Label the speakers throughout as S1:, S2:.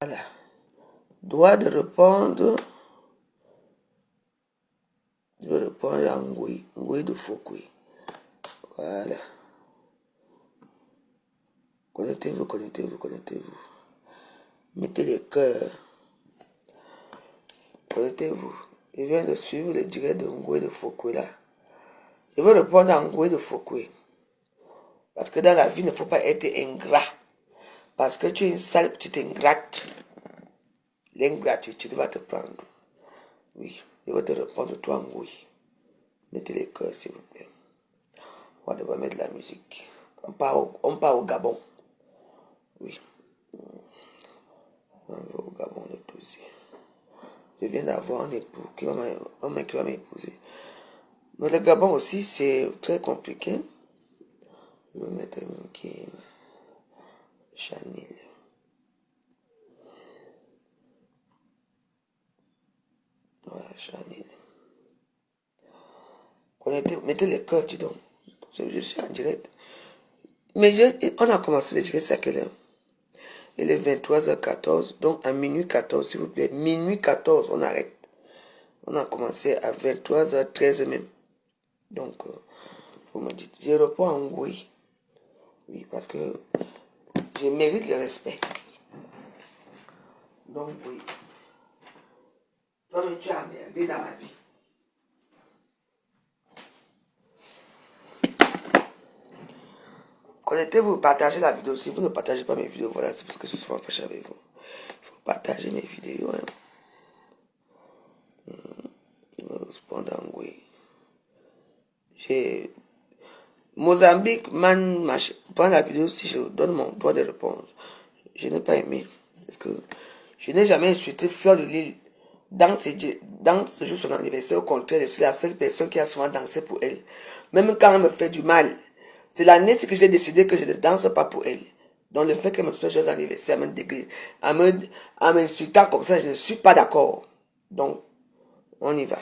S1: Voilà. Droit de répondre. Je vais répondre à Ngui de Foukoui. Voilà. Connectez-vous, connectez-vous, connectez-vous. Mettez les cœurs. Connectez-vous. Je viens de suivre le direct de Ngui de Foukoui là. Je vais répondre à Ngui de Foukoui. Parce que dans la vie, il ne faut pas être ingrat. Parce que tu es une sale petite ingrate. L'ingratitude va te prendre. Oui, je vais te répondre toi Ngui. Mettez les cœurs s'il vous plaît. On va devoir mettre la musique. On part au Gabon. Oui. On va au Gabon le 12. Je viens d'avoir un époux qui va m'épouser. Mais le Gabon aussi, c'est très compliqué. Je vais mettre un qui est Chanel. Voilà, Chanel. Mettez les cœurs, dis donc. Je suis en direct. Mais on a commencé le direct à quelle heure? Il est 23h14, donc à minuit 14, s'il vous plaît. Minuit 14, on arrête. On a commencé à 23h13 même. Donc, vous me dites, je réponds en oui. Oui, parce que je mérite le respect. Donc, oui. Toi-même, tu as merdé dans ma vie. Connectez-vous, partagez la vidéo. Si vous ne partagez pas mes vidéos, voilà, c'est parce que je suis fâché avec vous. Il faut partager mes vidéos. Hein. Je vais répondre en oui. J'ai Mozambique, pendant la vidéo, si je donne mon droit de réponse, je n'ai pas aimé. Parce que je n'ai jamais insulté Fleur de Lille dans ce jour son anniversaire. Au contraire, je suis la seule personne qui a souvent dansé pour elle. Même quand elle me fait du mal. C'est l'année que j'ai décidé que je ne danse pas pour elle. Donc le fait qu'elle me soit joyeux anniversaire, en m'insultant comme ça, je ne suis pas d'accord. Donc, on y va.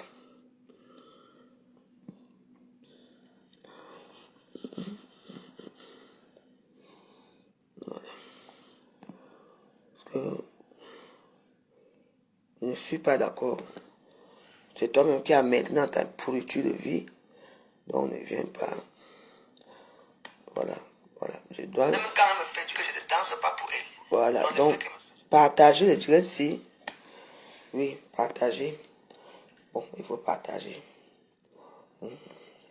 S1: Parce que je ne suis pas d'accord. C'est toi-même qui as maintenant ta pourriture de vie. Donc ne viens pas. Voilà. Voilà. Je dois. Même quand elle me fait du que je ne danse pas pour elle. Voilà. Donc, partagez le direct si. Oui, partagez. Bon, il faut partager.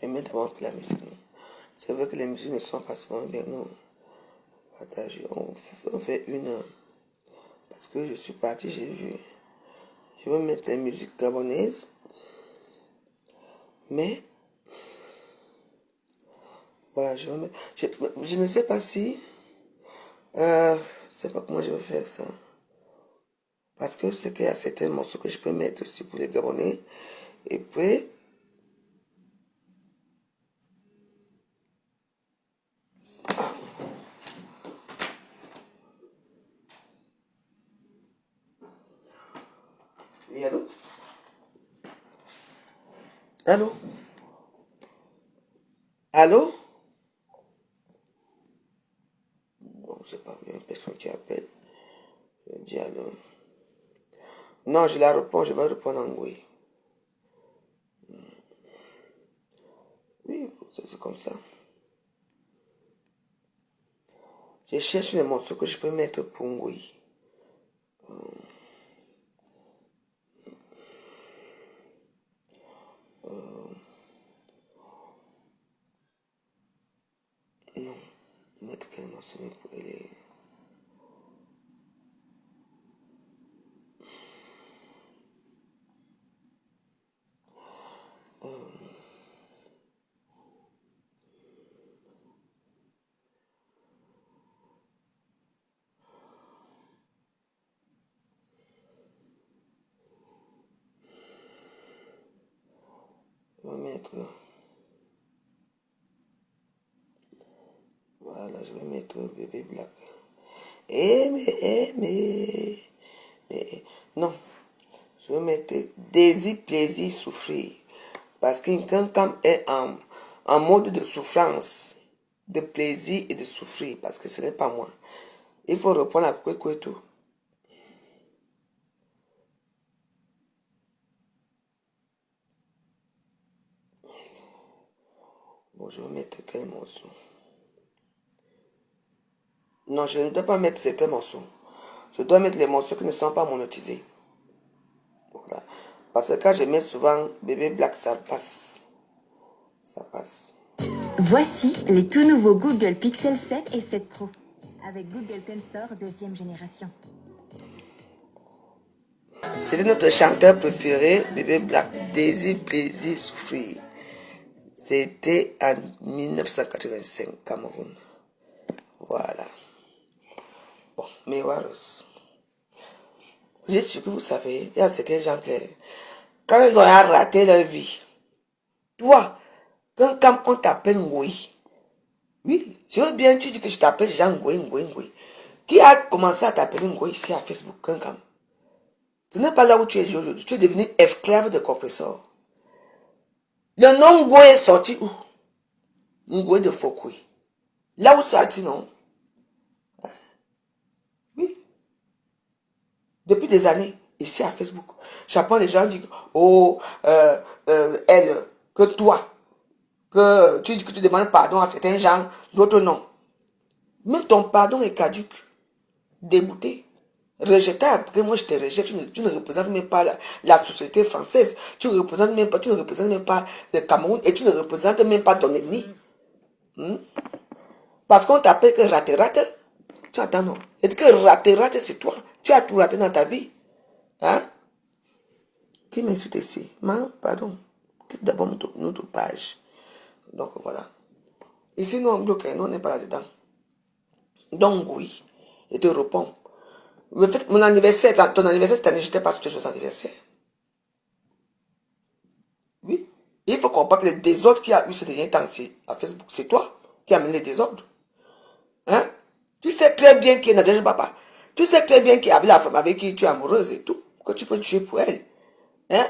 S1: Je mets d'abord la musique. C'est vrai que les musiques ne sont pas souvent bien. Non. Partagez. On fait une. Parce que je suis parti, j'ai vu. Je vais mettre les musiques gabonaises. Mais. Voilà, je vais mettre. Je ne sais pas si. Je ne sais pas comment je vais faire ça. Parce que c'est qu'il y a certains morceaux que je peux mettre aussi pour les Gabonais. Et puis. Ah. Oui, allô? Allô? Allô? Bon, je sais pas, il y a une personne qui appelle. Je dis allô. Non, je la réponds, je vais répondre en oui. Oui, c'est comme ça. Je cherche les morceaux que je peux mettre pour oui. Non, mettre quel morceau pour elle. Je vais mettre. Voilà, je vais mettre Bébé Black. Mais, non. Je vais mettre désir, plaisir, souffrir. Parce que quand est en mode de souffrance, de plaisir et de souffrir, parce que ce n'est pas moi. Il faut reprendre à tout. Bon, je vais mettre quel morceau? Non, je ne dois pas mettre certains morceaux. Je dois mettre les morceaux qui ne sont pas monétisés. Voilà. Parce que quand je mets souvent Bébé Black, ça passe. Ça passe.
S2: Voici les tout nouveaux Google Pixel 7 et 7 Pro. Avec Google Tensor deuxième génération.
S1: C'était notre chanteur préféré, Bébé Black, Daisy Plaisir Souffrir. C'était en 1985, Cameroun. Voilà. Bon, mais voilà. Je suis que vous savez, il y a certains gens qui, quand ils ont raté leur vie, toi, quand on t'appelle Ngoui, oui, je veux bien, tu dis que je t'appelle Jean Ngoui. Qui a commencé à t'appeler Ngoui ici à Facebook, quand? Ce n'est pas là où tu es aujourd'hui. Tu es devenu esclave de compresseur. Le nom Ngoui est sorti où? Ngoui de Fokui. Là où ça a dit non? Oui. Depuis des années, ici à Facebook. J'apprends les gens disent, oh, elle, que toi, que tu dis que tu demandes pardon à certains gens, d'autres non. Même ton pardon est caduque, débouté, rejetable. Parce que moi je te rejette, tu ne représentes même pas la société française, tu ne représentes même pas le Cameroun et tu ne représentes même pas ton ennemi. Parce qu'on t'appelle que rate. Tu entends non? Et que rate c'est toi. Tu as tout raté dans ta vie. Hein? Qui m'insulte ici? Pardon. Quitte d'abord notre page. Donc voilà. Ici, nous, on n'est pas là-dedans. Donc oui. Et te réponds. Mon anniversaire, ton anniversaire, cette année, je n'étais pas sur tes jours d'anniversaire. Oui. Il faut comprendre que le désordre qui a eu ces derniers temps à Facebook, c'est toi qui as mené les désordres. Hein? Tu sais très bien qu'il n'a déjà papa. Tu sais très bien qu'il y avait la femme avec qui tu es amoureuse et tout. Que tu peux tuer pour elle. Hein?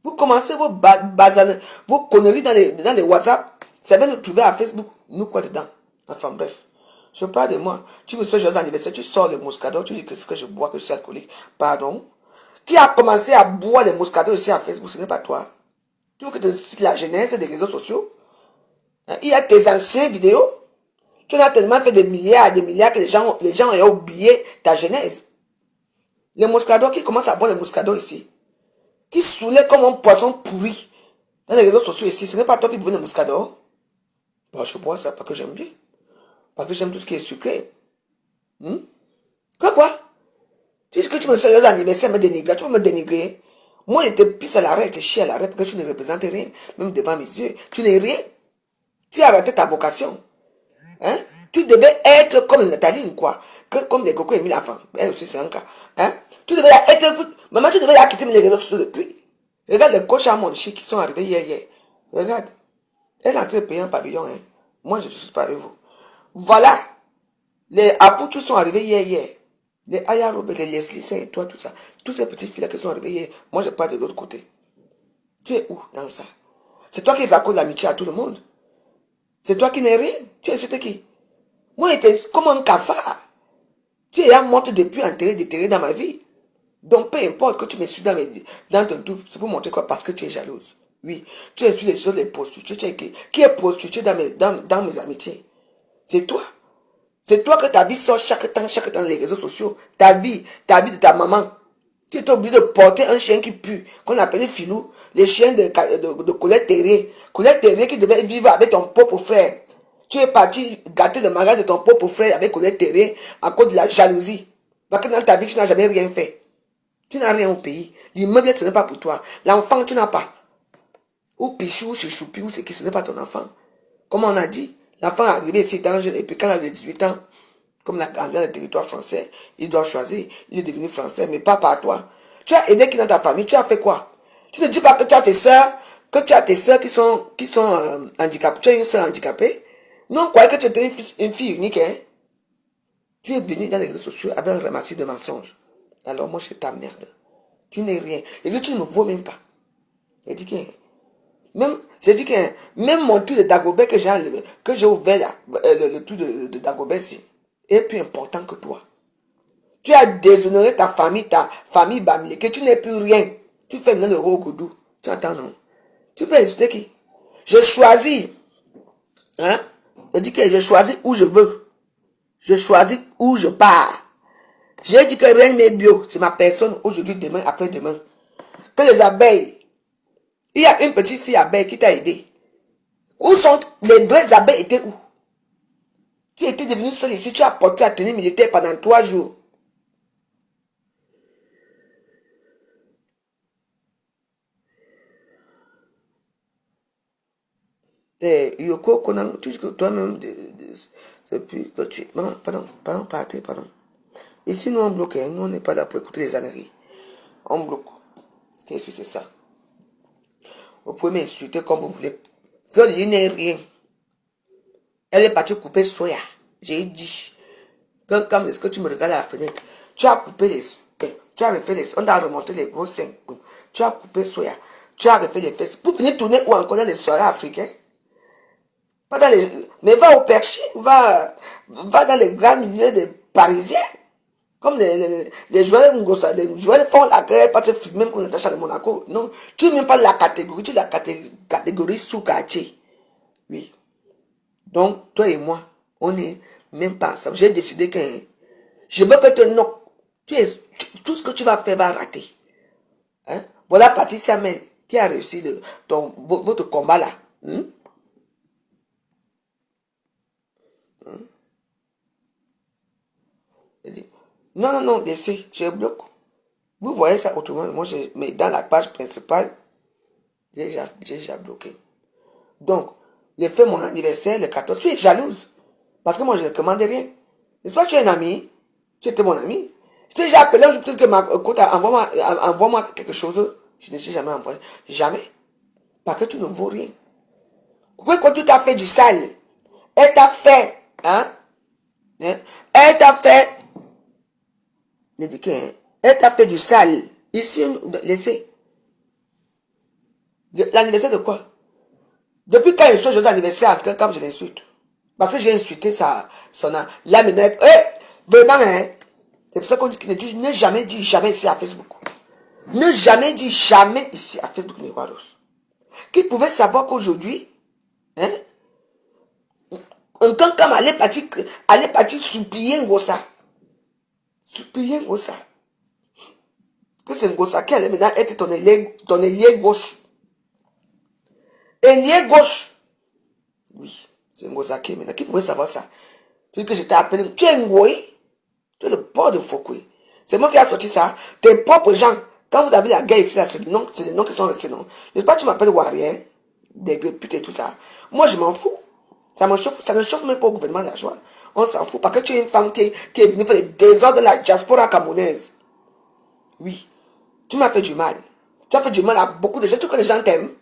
S1: Vous commencez vos conneries dans les WhatsApp. Ça va nous trouver à Facebook. Nous quoi dedans? Enfin bref. Je parle de moi. Tu me fais joyeux anniversaire, tu sors le moscato, tu dis que ce que je bois, que je suis alcoolique. Pardon? Qui a commencé à boire les moscato aussi à Facebook? Ce n'est pas toi. Tu veux que tu cites la genèse des réseaux sociaux? Hein? Il y a tes anciennes vidéos. Tu en as tellement fait des milliards que les gens ont oublié ta genèse. Les moscato, qui commence à boire les moscato ici? Qui saoulait comme un poisson pourri dans les réseaux sociaux ici? Ce n'est pas toi qui buvais les moscato? Bon, je bois ça parce que j'aime bien. Parce que j'aime tout ce qui est sucré. Quoi? Tu dis que tu me fais l'anniversaire, me dénigrer. Tu veux me dénigrer? Moi, je te pisse à l'arrêt, je te chie à l'arrêt parce que tu ne représentes rien. Même devant mes yeux. Tu n'es rien. Tu as raté ta vocation. Hein? Tu devais être comme Nathalie, quoi. Comme les cocos et mille enfants. Elle aussi, c'est un cas. Hein? Tu devais être. Maman, tu devais quitter les réseaux sociaux depuis. Regarde les coachs à mon chic qui sont arrivés hier. Regarde. Elle est en train de payer un pavillon. Hein? Moi, je ne suis pas avec vous. Voilà. Les Apouchous sont arrivés hier. Les Aya Robert, les Leslie, et toi, tout ça. Tous ces petits filles qui sont arrivés hier. Moi, je pars de l'autre côté. Tu es où dans ça? C'est toi qui racontes l'amitié à tout le monde. C'est toi qui n'es rien. Tu insultes qui? Moi, j'étais comme un cafard. Tu es mort depuis déterré dans ma vie. Donc, peu importe que tu me suis dans ton tout, c'est pour montrer quoi? Parce que tu es jalouse. Oui. Tu es sur les choses, les prostituées. Qui est prostituée dans mes amitiés? C'est toi. C'est toi que ta vie sort chaque temps dans les réseaux sociaux. Ta vie de ta maman. Tu es obligé de porter un chien qui pue, qu'on appelait Filou. Les chiens de Colette Terrier. Colette Terrier qui devait vivre avec ton propre frère. Tu es parti gâter le mariage de ton propre frère avec Colette Terrier à cause de la jalousie. Parce que dans ta vie, tu n'as jamais rien fait. Tu n'as rien au pays. L'immeuble, ce n'est pas pour toi. L'enfant, tu n'as pas. Ou Pichou, ou Choupi, ou c'est qui, ce n'est pas ton enfant. Comme on a dit, l'enfant est arrivé ici dans et puis quand il a 18 ans, comme dans le territoire français, il doit choisir. Il est devenu français, mais pas par toi. Tu as aidé qui dans ta famille, tu as fait quoi? Tu ne dis pas que tu as tes soeurs, qui sont handicapées. Tu as une soeur handicapée. Non, croyez que tu étais une fille unique, hein? Tu es venu dans les réseaux sociaux avec un ramassis de mensonges. Alors moi, je t'emmerde. Tu n'es rien. Et puis, tu ne me vaux même pas. Je dis que même mon truc de Dagobert que j'ai enlevé, que j'ai ouvert là, le truc de Dagobert ici, est plus important que toi. Tu as déshonoré ta famille Bamilé, que tu n'es plus rien. Tu fais maintenant le rogodou. Tu entends, non? Tu peux insulter qui? Je choisis Hein? Je dis que je choisis où je veux. Je choisis où je pars. J'ai dit que rien n'est bio. C'est ma personne aujourd'hui, demain, après-demain. Que les abeilles. Il y a une petite fille abeille qui t'a aidé. Où sont les vraies abeilles étaient où? Qui était devenue seule ici, tu as porté la tenue militaire pendant 3 jours. Et Yoko Konan, tu dis que toi-même, c'est plus que tu. Non, pardon, partez, pardon. Ici, nous on bloque, hein. Nous on n'est pas là pour écouter les âneries. On bloque. Qu'est-ce que c'est ça? Vous pouvez m'insulter comme vous voulez. Il n'est rien. Elle est partie couper soya. J'ai dit. Quand est-ce que tu me regardes à la fenêtre? Tu as coupé les. Tu as refait les. On a remonté les gros seins. Tu as coupé soya. Tu as refait les fesses. Pour venir tourner ou encore dans les soirées africaines. Pas dans les. Mais va au Perché. Va dans les grands milieux des Parisiens. Comme les joueurs Ngossa, les joueurs font la guerre parce que même qu'on est attaché à Monaco. Non, tu n'es même pas la catégorie, tu es la catégorie sous-quartier. Oui. Donc, toi et moi, on n'est même pas ensemble. J'ai décidé que je veux que tu non. Tout ce que tu vas faire va rater. Hein? Voilà Patricia Mel qui a réussi votre combat là. Hein? Non, laissez, je bloque. Vous voyez ça autrement, moi, mais dans la page principale, j'ai déjà bloqué. Donc, j'ai fait mon anniversaire le 14. Tu es jalouse. Parce que moi, je ne commande rien. N'est-ce pas, tu es un ami. Tu étais mon ami. Je t'ai déjà appelé, je peut-être que ma côte, envoie-moi quelque chose. Je ne t'ai jamais envoyé. Jamais. Parce que tu ne vaux rien. Pourquoi quand tu t'as fait du sale, elle t'a fait, hein? Elle t'a fait, elle t'a fait du sale. Ici, laissez. L'anniversaire de quoi? Depuis quand il soit joyeux anniversaire à quelqu'un comme je l'insulte? Parce que j'ai insulté son âme. Là maintenant, vraiment, hein? C'est pour ça qu'on dit qu'il ne jamais dit jamais ici à Facebook. Ne jamais dit jamais ici à Facebook Miroiros. Qui pouvait savoir qu'aujourd'hui, hein? Un temps comme aller partir supplier Ngossa. Supplier Ngossa. Que c'est Ngossa qui allait maintenant être ton ailier gauche. Ailier gauche. Oui, c'est Ngossa qui est maintenant. Qui pouvait savoir ça? Tu dis que je t'ai appelé. Tu es Ngoï. Tu es le port de Foucault. C'est moi qui ai sorti ça. Tes propres gens. Quand vous avez la guerre ici, c'est les noms qui sont restés, non? Je ne sais pas, tu m'appelles Warrior, des putes et tout ça. Moi, je m'en fous. Ça ne chauffe même pas au gouvernement de la joie. On s'en fout. Parce que tu es une femme qui est venue faire des désordres de la diaspora camerounaise. Oui. Tu m'as fait du mal. Tu as fait du mal à beaucoup de gens. Tu crois que les gens t'aiment?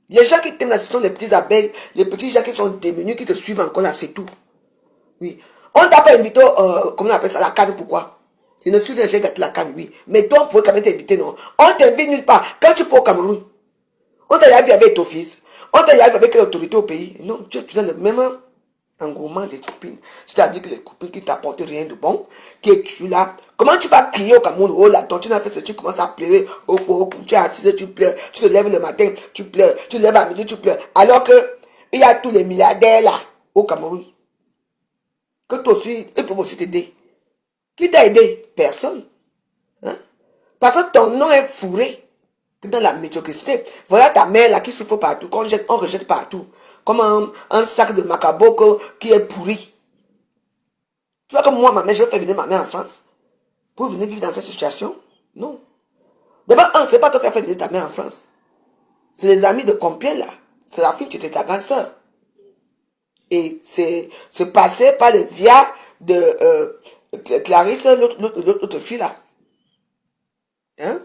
S1: Les gens qui t'aiment là, ce sont les petits abeilles, les petits gens qui sont démunis, qui te suivent encore là, c'est tout. Oui. On t'a pas invité, comment on appelle ça, la canne, pourquoi? Je ne suis déjà gâté la canne, oui. Mais toi, on pouvait quand même t'inviter, non? On t'invite nulle part. Quand tu pars au Cameroun, on t'a vu avec ton fils. On t'a vu avec l'autorité au pays. Non, tu as le même engouement des copines. C'est-à-dire que les copines qui t'apportent rien de bon, qui tu là. Comment tu vas crier au Cameroun? Oh là, tu n'as fait ça, tu commences à pleurer. Oh, tu es assise, tu pleures. Tu te lèves le matin, tu pleures. Tu te lèves à midi, tu pleures. Alors que, il y a tous les milliardaires là, au Cameroun. Que toi aussi, ils peuvent aussi t'aider. Qui t'a aidé? Personne. Hein? Parce que ton nom est fourré dans la médiocrité. Voilà ta mère là qui souffre partout, on rejette partout. Comme un sac de macaboko qui est pourri. Tu vois que moi, ma mère, je vais faire venir ma mère en France pour venir vivre dans cette situation? Non. D'abord, c'est pas toi qui as fait venir ta mère en France. C'est les amis de Compiègne là. C'est la fille qui était ta grande soeur. Et c'est passé par le via de Clarisse, l'autre fille là. Hein?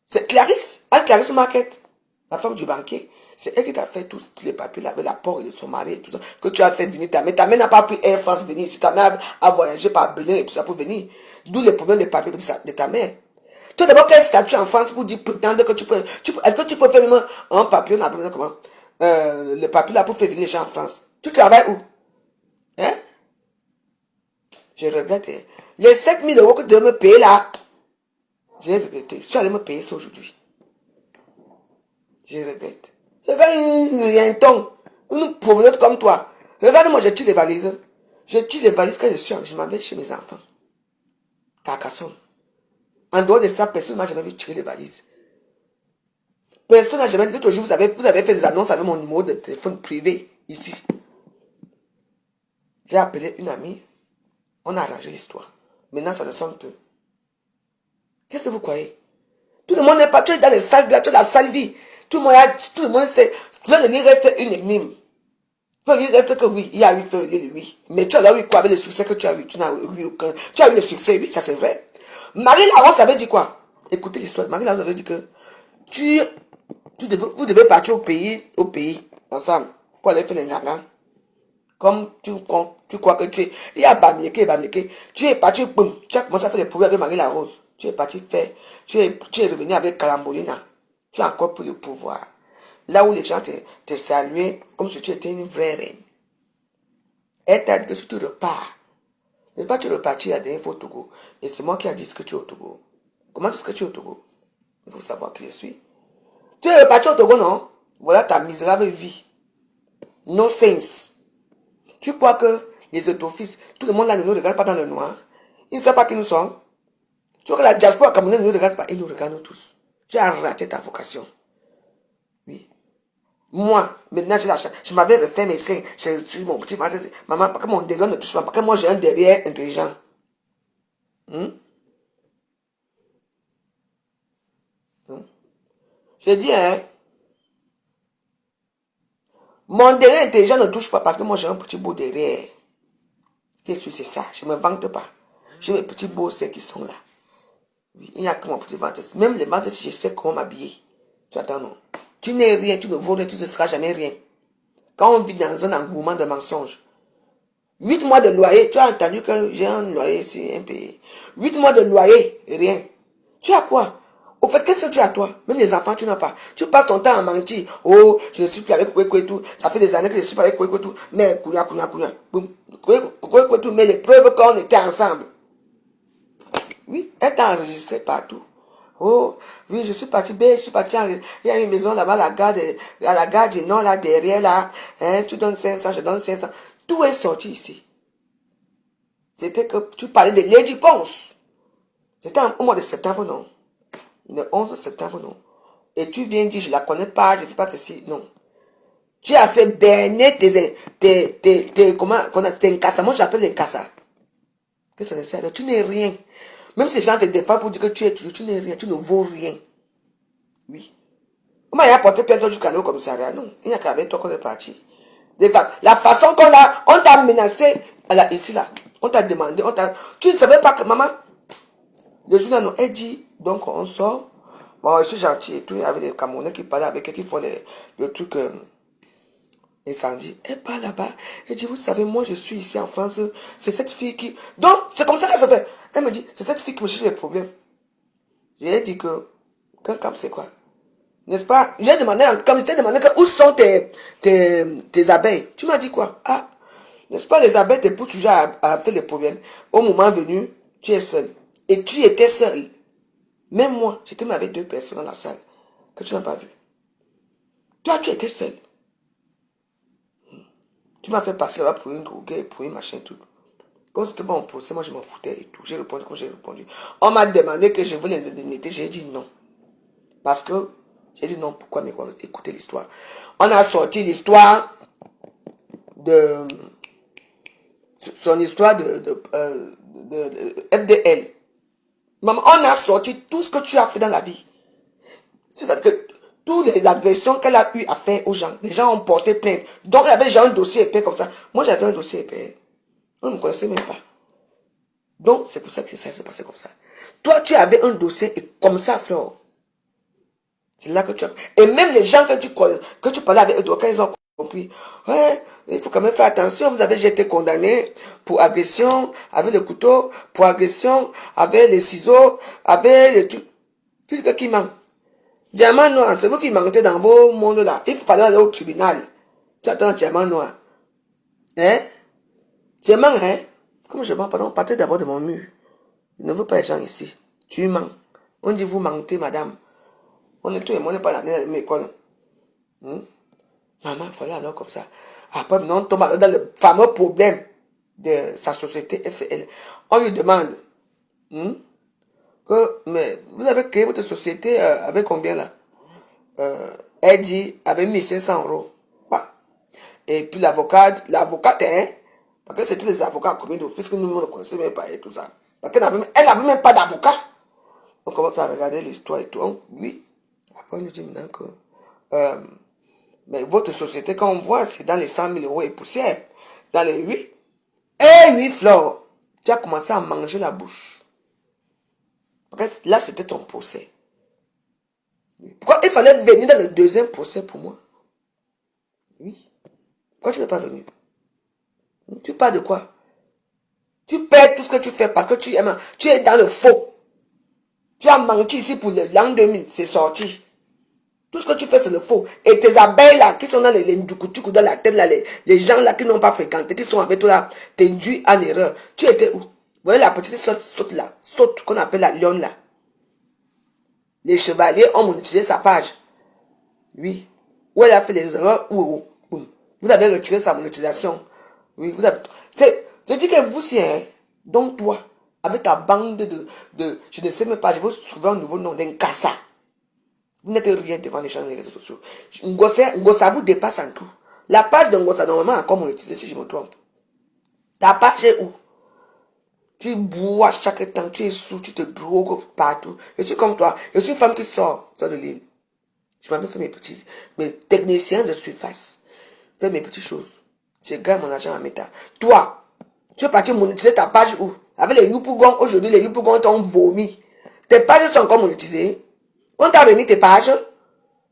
S1: C'est Clarisse, Clarisse Marquette, la femme du banquier. C'est elle qui t'a fait tous les papiers là, avec la porte de son mari et tout ça. Que tu as fait venir ta mère. Ta mère n'a pas pris Air France venir ici. Ta mère a voyagé par Berlin et tout ça pour venir. D'où les problèmes des papiers de ta mère. Tu as d'abord quel statut en France pour dire prétendre que tu peux. Est-ce que tu peux faire même un papier, on appelle ça comment? Le papier là pour faire venir les gens en France. Tu travailles où? Hein? Je regrette. Hein. Les 7 000 € que tu dois me payer là. J'ai regretté. Je suis allé me payer ça aujourd'hui. Je regrette. Je gagne rien ton. Une pauvreté comme toi. Regarde-moi, je tire les valises. Je tire les valises quand je m'en vais chez mes enfants. Carcassonne. En dehors de ça, personne ne m'a jamais vu tirer les valises. Personne n'a jamais dit. L'autre jour, vous avez fait des annonces avec mon numéro de téléphone privé, ici. J'ai appelé une amie. On a arrangé l'histoire. Maintenant, ça ne sonne plus. Qu'est-ce que vous croyez? Tout le monde n'est pas. Tu es dans les salles, tu es dans la sale vie. Tout le monde sait. Il reste une énigme. Il reste que oui, il y a eu le oui. Mais tu as eu quoi avec le succès que tu as eu? Tu n'as eu aucun. Tu as eu le succès, oui, ça c'est vrai. Marie Laurence avait dit quoi? Écoutez l'histoire. Marie Laurence avait dit que vous devez partir au pays, ensemble, pour aller faire les nanas. Comme tu crois que tu es. Il y a Bamileke. Tu es parti, boum, tu as commencé à faire des progrès avec Marie Larose. Tu es parti faire. Tu es revenu avec Calambolina. Tu as encore pris le pouvoir. Là où les gens te saluaient comme si tu étais une vraie reine. Elle t'a dit que si tu repars, n'est pas tu repartis la dernière fois au Togo. Et c'est moi qui ai dit ce que tu es au Togo. Comment est-ce que tu es au Togo? Il faut savoir qui je suis. Tu es reparti au Togo, non? Voilà ta misérable vie. No sense. Tu crois que les autofils, tout le monde là ne nous regarde pas dans le noir? Ils ne savent pas qui nous sommes. Tu vois que la diaspora camerounaise ne nous regarde pas. Ils nous regardent tous. Tu as raté ta vocation. Oui. Moi, maintenant, j'ai la chance. Je m'avais refait mes seins. J'ai dit mon petit matin, maman, parce que mon derrière ne touche pas. Parce que moi, j'ai un derrière intelligent. Je dis, hein, mon derrière intelligent ne touche pas parce que moi, j'ai un petit beau derrière. Qu'est-ce que c'est ça? Je ne me vante pas. J'ai mes petits beaux seins qui sont là. Oui, il n'y a que mon petit ventre. Même les ventres, si je sais comment m'habiller. Tu attends, non? Tu n'es rien, tu ne vaux rien, tu ne seras jamais rien. Quand on vit dans un engouement de mensonges. 8 mois de loyer, tu as entendu que j'ai un loyer ici, un pays. 8 mois de loyer, rien. Tu as quoi? Au fait, qu'est-ce que tu as toi? Même les enfants, tu n'as pas. Tu passes ton temps à mentir. Oh, je ne suis plus avec Kwekwetou. Ça fait des années que je ne suis pas avec Kwekwetou. Mais, boum. Kwekwetou, mais les preuves qu'on était ensemble. Oui, elle t'a enregistré partout. Oh, oui, je suis parti, je suis parti, il y a une maison là-bas, à la gare du Nord, là, derrière, là. Hein, tu donnes 500, je donne 500. Tout est sorti ici. C'était que tu parlais de Lady Ponce. C'était au mois de septembre, non? Le 11 septembre, non? Et tu viens dire, je la connais pas, je ne fais pas ceci, non. Tu as assez berné tes incassa. Moi, j'appelle les incassa. Qu'est-ce que c'est? Tu n'es rien. Même si les gens te défendent pour dire que tu n'es rien, tu ne vaux rien. Oui. Comment il a porté plainte du canot au commissariat? Non, il n'y a qu'avec toi qu'on est parti. La façon on t'a menacé, ici là, on t'a demandé, tu ne savais pas que maman, le jour là, non, elle dit, donc on sort, bon, je suis gentil et tout, il y avait des Camerounais qui parlaient avec elle, qui font le truc, incendie. Elle part là-bas, elle dit, vous savez, moi je suis ici en France, c'est cette fille qui, donc c'est comme ça qu'elle se fait. Elle me dit, c'est cette fille qui me cherche les problèmes. J'ai dit que, quand c'est quoi? N'est-ce pas? J'ai demandé, comme je t'ai demandé, où sont tes abeilles? Tu m'as dit quoi? Ah, n'est-ce pas, les abeilles te poussent toujours à faire les problèmes. Au moment venu, tu es seul. Et tu étais seul. Même moi, j'étais avec 2 personnes dans la salle que tu n'as pas vu. Toi, tu étais seul. Tu m'as fait passer là-bas pour une droguée, pour une machin, tout. Comme c'était pas mon procès, moi je m'en foutais et tout. J'ai répondu comme j'ai répondu. On m'a demandé que je veux les indemnités. J'ai dit non. Parce que j'ai dit non, pourquoi écoutez l'histoire. On a sorti l'histoire de son histoire de FDL. Maman, on a sorti tout ce que tu as fait dans la vie. C'est-à-dire que toutes les agressions qu'elle a eu à faire aux gens, les gens ont porté plainte. Donc il y avait déjà un dossier épais comme ça. Moi j'avais un dossier épais. On ne me connaissait même pas. Donc c'est pour ça que ça s'est passé comme ça. Toi tu avais un dossier comme ça, Flore. C'est là que tu as... Et même les gens que tu parlais avec eux, quand ils ont compris, ouais, il faut quand même faire attention, vous avez déjà été condamné pour agression avec le couteau, pour agression avec les ciseaux, avec les trucs. Tu dis que qui manque? Diamant noir, c'est vous qui manquez dans vos mondes là. Il fallait aller au tribunal. Tu attends diamant noir. Hein? Diamant, hein? Comment je mens? Pardon, partez d'abord de mon mur. Je ne veux pas les gens ici. Tu mens. On dit vous mentez, madame. On est tout et moi, on n'est pas dans la même école. Maman, voilà alors comme ça. Après, non, on tombe dans le fameux problème de sa société FL. On lui demande que, mais vous avez créé votre société avec combien là? Elle dit avec 1500 €. Bah. Et puis l'avocate, hein, parce que c'était les avocats communs d'office que nous ne connaissons même pas et tout ça. Parce qu'elle n'avait même pas d'avocat. On commence à regarder l'histoire et tout. Oui. Après, on lui dit maintenant que mais votre société, quand on voit, c'est dans les 100 000 € et poussière. Dans les 8. Eh oui, Flore, tu as commencé à manger la bouche. Parce que là, c'était ton procès. Pourquoi il fallait venir dans le deuxième procès pour moi? Oui. Pourquoi tu n'es pas venu? Tu parles de quoi? Tu perds tout ce que tu fais parce que tu es dans le faux. Tu as menti ici pour l'an 2000, c'est sorti. Tout ce que tu fais, c'est le faux. Et tes abeilles là, qui sont dans les ndoukoutoukou dans la tête là, les gens là qui n'ont pas fréquenté, qui sont avec toi là, t'induis en erreur. Tu étais où? Vous voyez la petite saute là, saute qu'on appelle la lionne là. Les chevaliers ont monétisé sa page. Oui. Où elle a fait les erreurs, vous avez retiré sa monétisation. Oui, vous avez. Je dis que vous, c'est, hein, donc toi, avec ta bande je ne sais même pas, je vais trouver un nouveau nom, d'un cassa. Vous n'êtes rien devant les gens des réseaux sociaux. Ngossa vous dépasse en tout. La page de Ngossa, normalement, a encore monétisé si je me trompe. Ta page est où? Tu bois chaque temps, tu es sous, tu te drogues partout. Je suis comme toi. Je suis une femme qui sort de l'île. Je m'avais fait mes techniciens de surface. Je fais mes petites choses. Je gagne mon argent en métal. Toi, tu es parti monétiser ta page où? Avec les Youpougon, aujourd'hui, les Youpougon t'ont vomi. Tes pages sont encore monétisées. On t'a remis tes pages.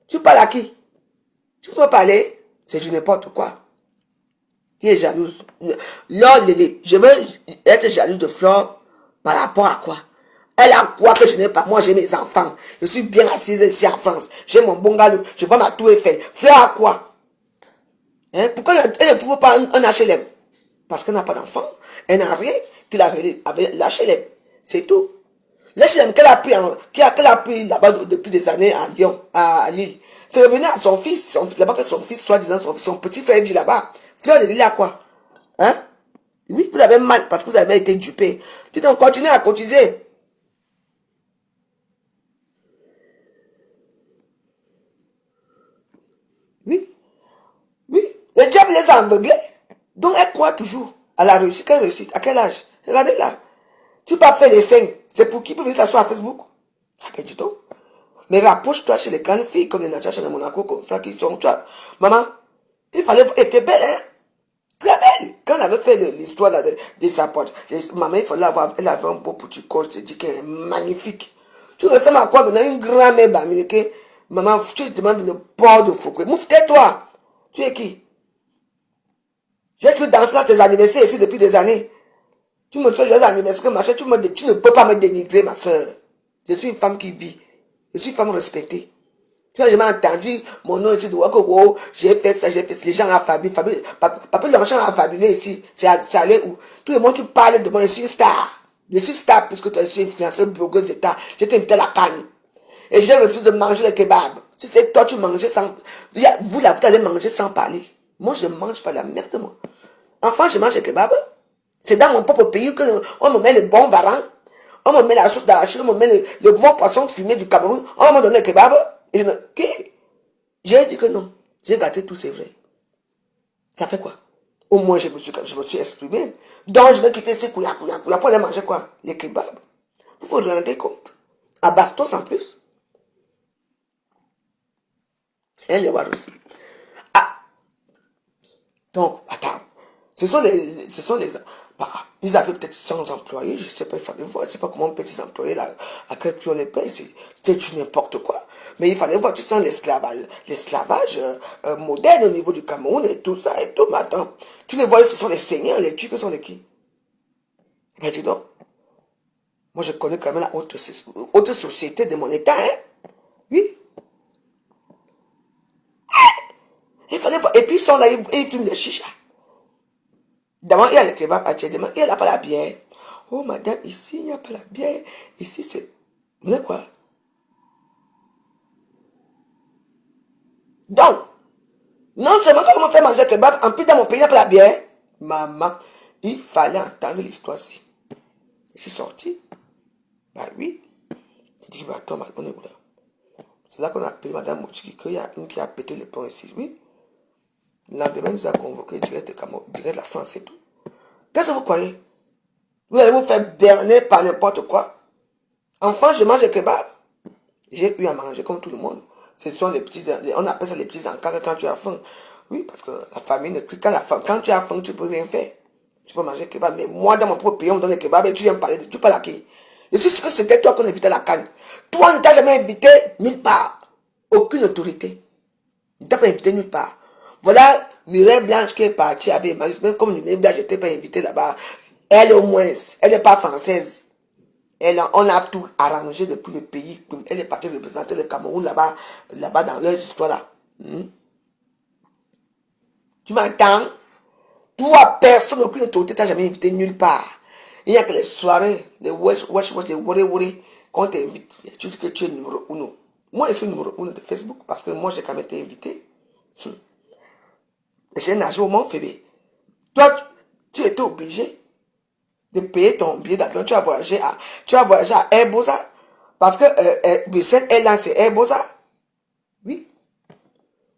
S1: Tu parles à qui? Tu peux parler? C'est du n'importe quoi. Qui est jalouse? Je veux être jalouse de Flore par rapport à quoi? Elle a quoi que je n'ai pas? Moi, j'ai mes enfants. Je suis bien assise ici en France. J'ai mon bungalow. Je vois ma tour Eiffel. Flore a quoi? Hein? Pourquoi elle ne trouve pas un HLM? Parce qu'elle n'a pas d'enfant. Elle n'a rien qu'il a avec l'HLM. C'est tout. L'HLM qu'elle a pris là-bas depuis des années à Lyon, à Lille. C'est revenu à son fils là-bas que son fils, soi-disant son petit frère vit là-bas. Fleur de Lille a quoi? Hein? Oui, vous avez mal parce que vous avez été dupé. Tu dois continuer à cotiser. Oui. Oui. Le diable les a aveuglés. Donc elle croit toujours à la réussite. Quelle réussite? À quel âge? Regardez là. Tu peux faire les scènes. C'est pour qui peut venir t'asseoir à Facebook? Ah ben dis donc. Mais rapproche-toi chez les grandes filles comme les Natacha de Monaco, comme ça, qui sont, tu vois. Maman, il fallait, elle était belle, hein? Très belle. Quand elle avait fait l'histoire de sa porte, maman, il fallait avoir, elle avait un beau petit corps, je te dis qu'elle est magnifique. Tu ressembles à quoi maintenant? Une grand-mère américaine. Maman, tu te demandes le port de Foucault. Mouf, tais-toi. Tu es qui? Tu danses dans tes anniversaires ici depuis des années. Tu me fais les anniversaires, machin, tu ne peux pas me dénigrer, ma soeur. Je suis une femme qui vit. Je suis une femme respectée. Tu as jamais entendu mon nom ici de Wako, j'ai fait ça, j'ai fait ça. Les gens ont fabulé. Papa, les gens ont fabulé ici. C'est allé où? Tout le monde qui parle de moi, je suis une star. Je suis star puisque tu es une influenceuse, blogueuse d'État. Je t'ai invité à la canne. Et j'ai refusé de manger le kebab. Si c'est toi, tu mangeais sans. Vous là, vous allez manger sans parler. Moi, je ne mange pas la merde, moi. Enfin, je mange le kebab. C'est dans mon propre pays qu'on me met le bon varan. On me met la sauce d'arachide, on me met le bon poisson fumé du Cameroun. On me donne le kebab. Et j'ai dit que non. J'ai gâté tout, c'est vrai. Ça fait quoi? Au moins, je me suis exprimé. Donc, je vais quitter ces couilles pour aller manger quoi? Les kebabs. Vous vous rendez compte? À Bastos en plus. Et les aussi. Ah, donc, attends. Ce sont les, bah, ils avaient peut-être 100 employés, je sais pas, il fallait voir, je sais pas comment petits employés là, à quel prix on les paye, c'était du n'importe quoi. Mais il fallait voir, tu sens l'esclavage moderne au niveau du Cameroun et tout ça et tout, mais attends, tu les vois, ce sont les seigneurs, les Turcs sont les qui? Ben dis donc, moi je connais quand même la haute société de mon état, hein? Oui. Il fallait voir, et puis ils sont là, ils fument les chichas. D'abord, il y a le kebab à Tchèdema, il n'y a pas la bière. Oh, madame, ici, il n'y a pas la bière. Ici, c'est... Vous savez quoi? Donc, Non seulement quand on fait manger kebab, en plus dans mon pays, il n'y a pas la bière. Maman, il fallait entendre l'histoire-ci. Je suis sorti. Bah oui. Je dis, bah attends, on est où là? C'est là qu'on a appelé Madame Mouchiki, qu'il y a une qui a pété le pont ici. Oui. Le lendemain, nous a convoqué direct de la France et tout. Qu'est-ce que vous croyez? Vous allez vous faire berner par n'importe quoi. Enfant, je mange le kebab. J'ai eu à manger comme tout le monde. Ce sont les petits, on appelle ça les petits encarts quand tu as faim. Oui, parce que la famille ne crie quand tu as faim, tu peux rien faire. Tu peux manger le kebab. Mais moi, dans mon propre pays, on me donne le kebab et tu viens me parler de, tu parles à qui? Je suis sûr que c'était toi qu'on invitait à la canne. Toi, on ne t'a jamais invité nulle part. Aucune autorité. Ne t'a pas invité nulle part. Voilà Mireille Blanche qui est partie avec Emmaüs. Même comme Mireille Blanche n'était pas invitée là-bas. Elle au moins, elle n'est pas française. On a tout arrangé depuis le pays. Elle est partie représenter le Cameroun là-bas dans leur histoire là. Tu m'entends? Toi, personne, aucune autorité t'a jamais invité nulle part. Il n'y a que les soirées, les wesh, les wuri, qu'on t'invite. Tu dis que tu es numéro 1. Moi, je suis numéro 1 de Facebook parce que moi, j'ai quand même été invité. J'ai nagé au Mont Fébé. Toi, tu étais obligé de payer ton billet d'avion. Tu as voyagé à Airbosa. Parce que Bruxelles Airlines, c'est Airbosa. Oui.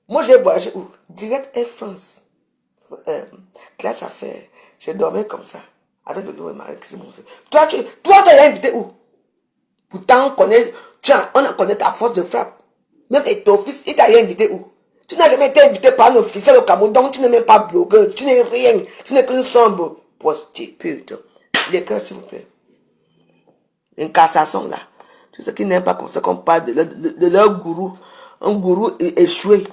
S1: Moi, j'ai voyagé où? Direct Air France. Classe affaires. J'ai dormi comme ça. Avec le nouveau mari qui s'est bon. Toi, tu t'es invité où? Pourtant, on en connaît ta force de frappe. Même ton fils, il t'a invité où? Tu n'as jamais été invité par un officiel au Cameroun, donc tu n'es même pas blogueuse, tu n'es rien, tu n'es qu'une sombre prostituée. Les cœurs, s'il vous plaît. Une cassation là. Tous ceux qui n'aiment pas comme ça qu'on parle de leur gourou. Un gourou échoué.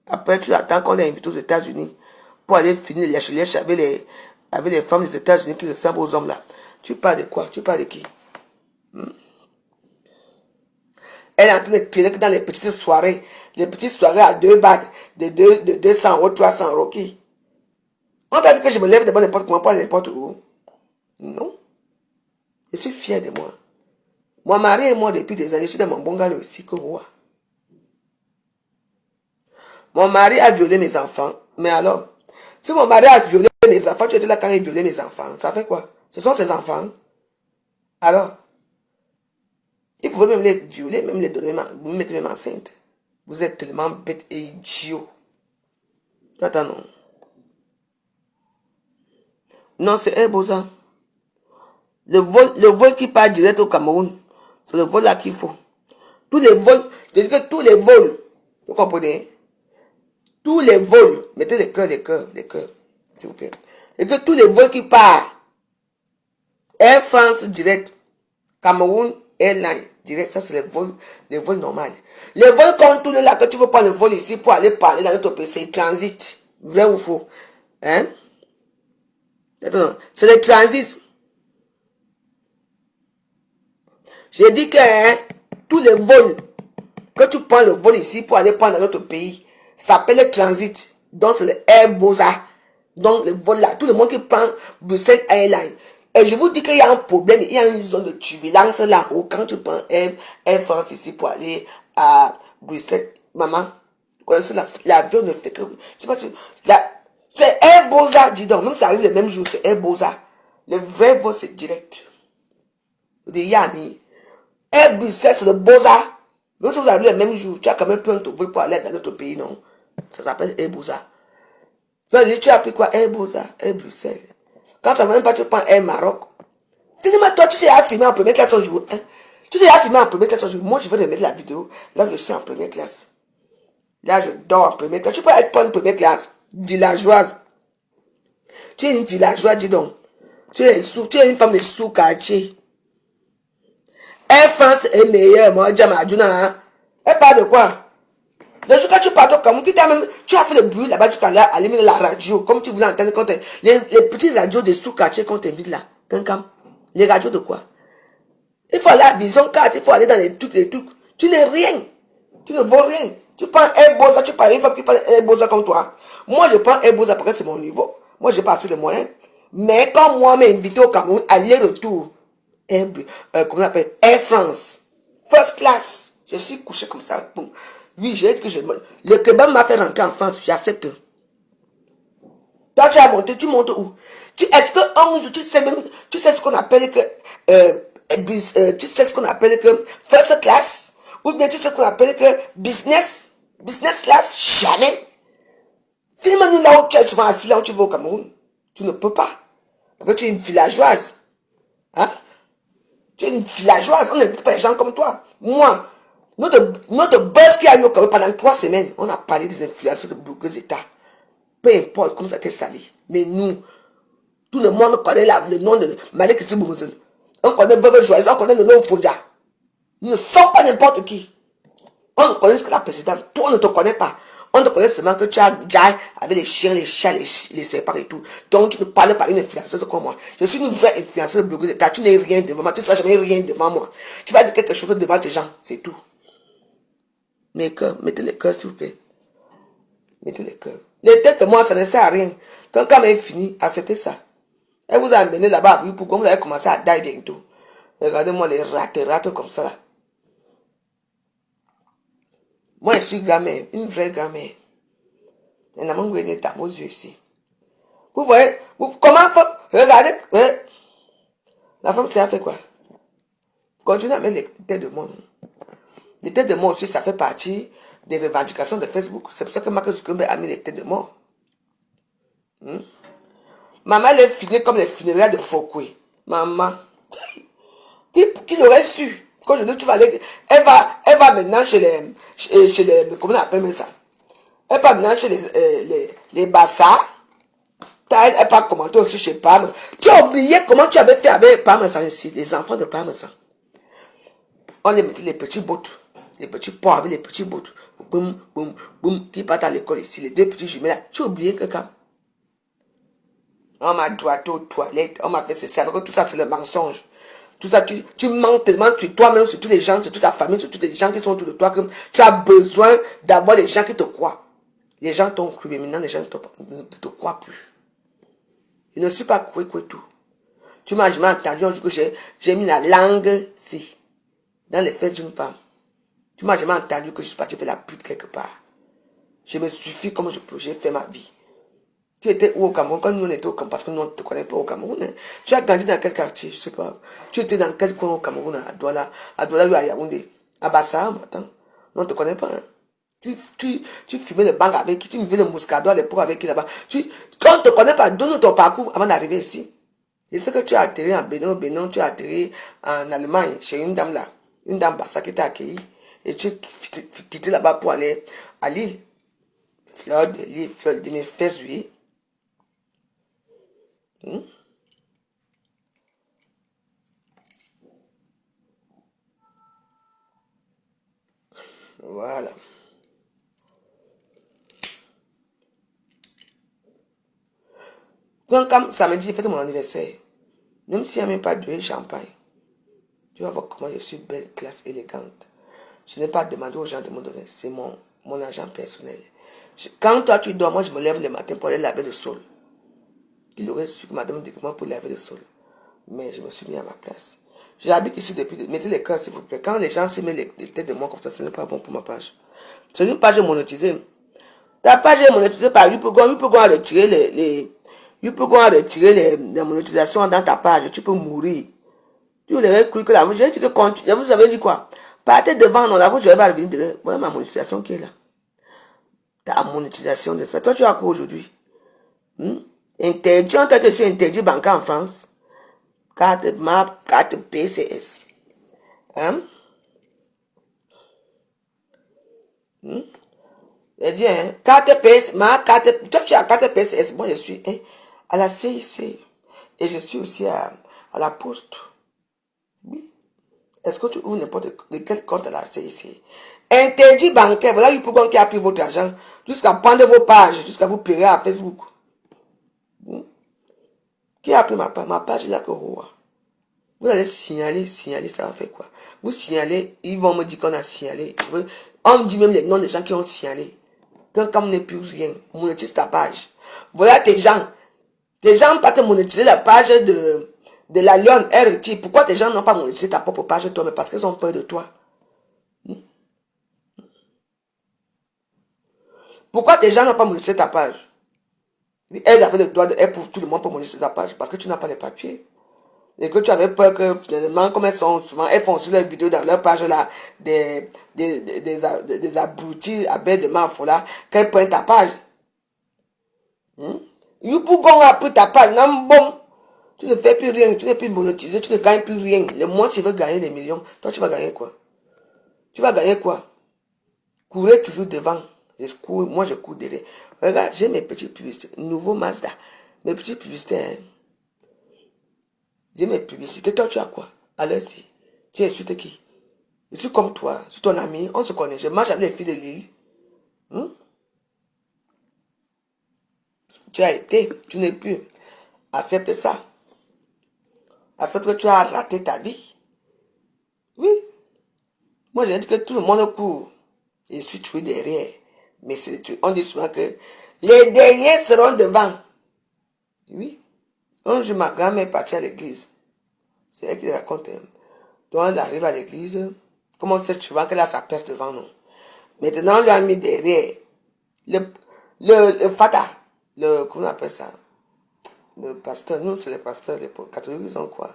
S1: Après, tu attends qu'on les invite aux États-Unis pour aller finir les lèche avec les femmes des États-Unis qui ressemblent aux hommes là. Tu parles de quoi? Tu parles de qui? Elle est en train de tirer dans les petites soirées à 2 balles, de 200 euros, 300 euros. Qui? On t'a dit que je me lève de n'importe comment, pas n'importe où. Non. Je suis fier de moi. Mon mari et moi, depuis des années, je suis dans mon bungalow ici, comme moi. Mon mari a violé mes enfants. Mais alors, si mon mari a violé mes enfants, tu étais là quand il violait mes enfants. Ça fait quoi? Ce sont ses enfants. Alors, il pouvait même les violer, même les donner, vous mettre même enceinte. Vous êtes tellement bête et idiot. Attends, non. Non, c'est Airbosa. Le vol qui part direct au Cameroun, c'est le vol là qu'il faut. Tous les vols, je dis que tous les vols, vous comprenez? Tous les vols, mettez les cœurs, s'il vous plaît. Et que tous les vols qui partent, Air France direct, Cameroun Airline direct, ça c'est les vols normaux. Les vols qu'on tourne là, que tu veux prendre le vol ici pour aller parler dans notre pays, c'est transit. Vrai ou faux? Hein? C'est le transit. J'ai dit que tous les vols, que tu prends le vol ici pour aller prendre dans notre pays, ça s'appelle le transit. Donc c'est le Airbosa. Donc le vol là, tout le monde qui prend Bruxelles Airlines. Et je vous dis qu'il y a un problème, il y a une zone de turbulence là où quand tu prends Air France ici pour aller à Bruxelles, maman, vous connaissez l'avion ne fait que... C'est pas c'est Airbosa, dis donc, même ça arrive le même jour, c'est Airbosa. Le vrai vol c'est direct. De Yanni. Air Bruxelles, c'est le Bosa. Même si vous arrivez le même jour, tu as quand même plein de vols pour aller dans notre pays, non? Ça s'appelle Air Bosa. Tu as appris quoi? Air Bosa, Air Bruxelles. Quand ça va même pas, tu prends Air Maroc. Finalement, toi, tu sais à filmer en première classe un jour. Hein? Tu sais à filmer en première classe un jour. Moi, je vais te mettre la vidéo. Là, je suis en première classe. Là, je dors en première classe. Tu peux être pas en première classe. Villageoise. Tu es une villageoise, dis donc. Tu es une femme de sous-quartier. Air France est meilleure, moi, Djamadjouna. Elle parle de quoi? Le jour que tu pars au Cameroun, tu as fait le bruit là-bas, tu as allumé la radio, comme tu voulais entendre quand les petites radios de sous-quartier qu'on t'invite là. Les radios de quoi? Il faut aller à Vision 4, il faut aller dans les trucs. Tu n'es rien. Tu ne vaux rien. Tu prends Airbosa, tu prends une femme qui prend Airbosa comme toi. Moi, je prends Airbosa parce que c'est mon niveau. Moi, j'ai pas assez de moyens. Mais quand moi m'invite au Cameroun, aller-retour, comment on appelle? Air France. First class. Je suis couché comme ça. Boum. Oui, j'ai dit que le kebab m'a fait rentrer en France, j'accepte. Toi, tu as monté, tu montes où? Est-ce qu'un jour, tu sais ce qu'on appelle que, tu sais ce qu'on appelle que first class? Ou bien tu sais ce qu'on appelle que business class? Jamais. Dis-moi nous là où tu es souvent assis, là où tu vas au Cameroun. Tu ne peux pas. Parce que tu es une villageoise. Hein? Tu es une villageoise. On n'invite pas les gens comme toi. Moi, notre buzz qui a eu au Cameroun pendant 3 semaines, on a parlé des influenceurs de beaucoup d'États. Peu importe comment ça t'est sali. Mais nous, tout le monde connaît le nom de Marie-Christine Boumouzine. On connaît Veuve Joyeuse, on connaît le nom Fondia. Nous ne sommes pas n'importe qui. On ne connaît que la présidente. Toi, on ne te connaît pas. On te connaît seulement que tu as déjà avec les chiens, les chats, les serpents et tout. Donc, tu ne parles pas une influenceuse comme moi. Je suis une vraie influenceuse de blogueuse. Tu n'es rien devant moi. Tu ne seras jamais rien devant moi. Tu vas dire quelque chose devant tes gens. C'est tout. Mettez les cœurs, s'il vous plaît. Mettez les cœurs. Les têtes de moi, ça ne sert à rien. Quand elle est finie, acceptez ça. Elle vous a amené là-bas, pourquoi vous allez commencer à die bientôt. Regardez-moi les rates comme ça. Là. Moi, je suis grand-mère, une vraie grand-mère. Il y en a même qui dans vos yeux ici. Vous voyez, comment, regardez, la femme, ça fait quoi? Continuez à mettre les têtes de moi. Les têtes de mort aussi, ça fait partie des revendications de Facebook. C'est pour ça que Mark Zuckerberg a mis les têtes de mort. Maman, elle est finie comme les funérailles de Foucault. Maman. Qui l'aurait su? Quand je dis, tu vas aller, elle va maintenant chez les, comment on appelle ça? Elle va maintenant chez les Bassas. Elle va commenter aussi chez Parme. Tu as oublié comment tu avais fait avec Parmesan ici, les enfants de Parmesan. On les mettait les petits bouts, les petits pois avec les petits bouts. Boum, boum, boum, qui partent à l'école ici, les 2 petits jumelles là. Tu as oublié que quand on m'a droité aux toilettes, on m'a fait ceci, alors que tout ça c'est le mensonge. Tout ça, tu mens tellement sur toi-même, sur tous les gens, sur toute ta famille, sur tous les gens qui sont autour de toi, que tu as besoin d'avoir des gens qui te croient. Les gens t'ont cru, mais maintenant les gens ne te croient plus. Je ne suis pas cru tout. Tu m'as jamais entendu un jour que j'ai mis la langue si dans les fesses d'une femme. Tu m'as jamais entendu que je suis parti faire la pute quelque part. Je me suffis comme j'ai fait ma vie. Tu étais où au Cameroun? Quand nous on était au Cameroun, parce que nous on ne te connaît pas au Cameroun. Hein. Tu as grandi dans quel quartier? Je sais pas. Tu étais dans quel coin au Cameroun? À Douala ou à Yaoundé? À Bassa, attends. On ne te connaît pas. Hein. Tu fumais le bang avec qui? Tu vivais le mouscado à l'époque avec qui là-bas? Quand on ne te connaît pas, donne-nous ton parcours avant d'arriver ici. Je sais que tu as atterri en Bénin, tu as atterri en Allemagne chez une dame là. Une dame Bassa qui t'a accueilli. Et tu quittais là-bas pour aller à Lille. Fleur de Lille, fleur de mes fesses, oui. Voilà. Donc, comme samedi, j'ai fait mon anniversaire. Même s'il n'y a même pas de champagne. Tu vas voir comment je suis belle, classe, élégante. Je n'ai pas demandé aux gens de me donner. C'est mon argent personnel. Quand toi tu dors, moi je me lève le matin pour aller laver le sol. Il aurait su que madame dit que moi pour laver le sol. Mais je me suis mis à ma place. J'habite ici depuis. Mettez les cœurs s'il vous plaît. Quand les gens se mettent les têtes de moi comme ça, ce n'est pas bon pour ma page. C'est une page monétisée. Ta page est monétisée par YouPogon. YouPogon a retiré les monétisations dans ta page. Tu peux mourir. Tu aurais cru que la j'ai dit que je vous avais dit quoi? Partez devant, non, là, vous, je vais pas revenir de là. Voilà ma monétisation qui est là. Ta monétisation de ça. Toi, tu as quoi aujourd'hui? Interdit, on t'a que c'est interdit bancaire en France. Carte PCS. Hein? Je dis, hein, carte PCS, toi tu as carte PCS, moi je suis à la CIC. Et je suis aussi à la Poste. Oui. Est-ce que tu ouvres n'importe quel compte à la CIC? Interdit bancaire, voilà YouPogon qui a pris votre argent jusqu'à prendre vos pages, jusqu'à vous payer à Facebook. Qui a pris ma page là que roi? Vous allez signaler, ça va faire quoi? Vous signalez, ils vont me dire qu'on a signalé. On me dit même les noms des gens qui ont signalé. Quand on n'est plus rien, monétise ta page. Voilà tes gens. Tes gens n'ont pas te monétiser la page de la Lyon RT. Pourquoi tes gens n'ont pas monétisé ta propre page toi? Mais parce qu'ils ont peur de toi. Pourquoi tes gens n'ont pas modifié ta page? Elle avait le droit de... Elle pour tout le monde pour modifier ta page parce que tu n'as pas les papiers. Et que tu avais peur que finalement, comme elles sont souvent, elles font sur leurs vidéos dans leur page là, des abrutis à bête de marfo là, qu'elles prennent ta page. Youpougon a pris ta page, non bon. Tu ne fais plus rien, tu n'es plus monétisé, tu ne gagnes plus rien. Le mois, tu veux gagner des millions. Toi, tu vas gagner quoi? Tu vas gagner quoi? Courez toujours devant. Moi, je cours derrière. Regarde, j'ai mes petites publicités. Nouveau Mazda. Mes petites publicités, hein. J'ai mes publicités. Toi, tu as quoi? Allez-y. Tu insultes qui? Je suis comme toi. Je suis ton ami. On se connaît. Je marche avec les filles de l'île. Tu as été. Tu n'es plus. Accepte ça. Accepte que tu as raté ta vie. Oui. Moi, j'ai dit que tout le monde court. Je suis toujours derrière. Mais on dit souvent que les derniers seront devant. Oui. Un jour, ma grand-mère est partie à l'église. C'est elle qui raconte. Donc, elle arrive à l'église. Comme on sait souvent qu'elle a sa place devant nous. Maintenant, on lui a mis derrière. Le fata. Comment on appelle ça? Le pasteur. Nous, c'est les pasteurs. Les catholiques, ils ont quoi?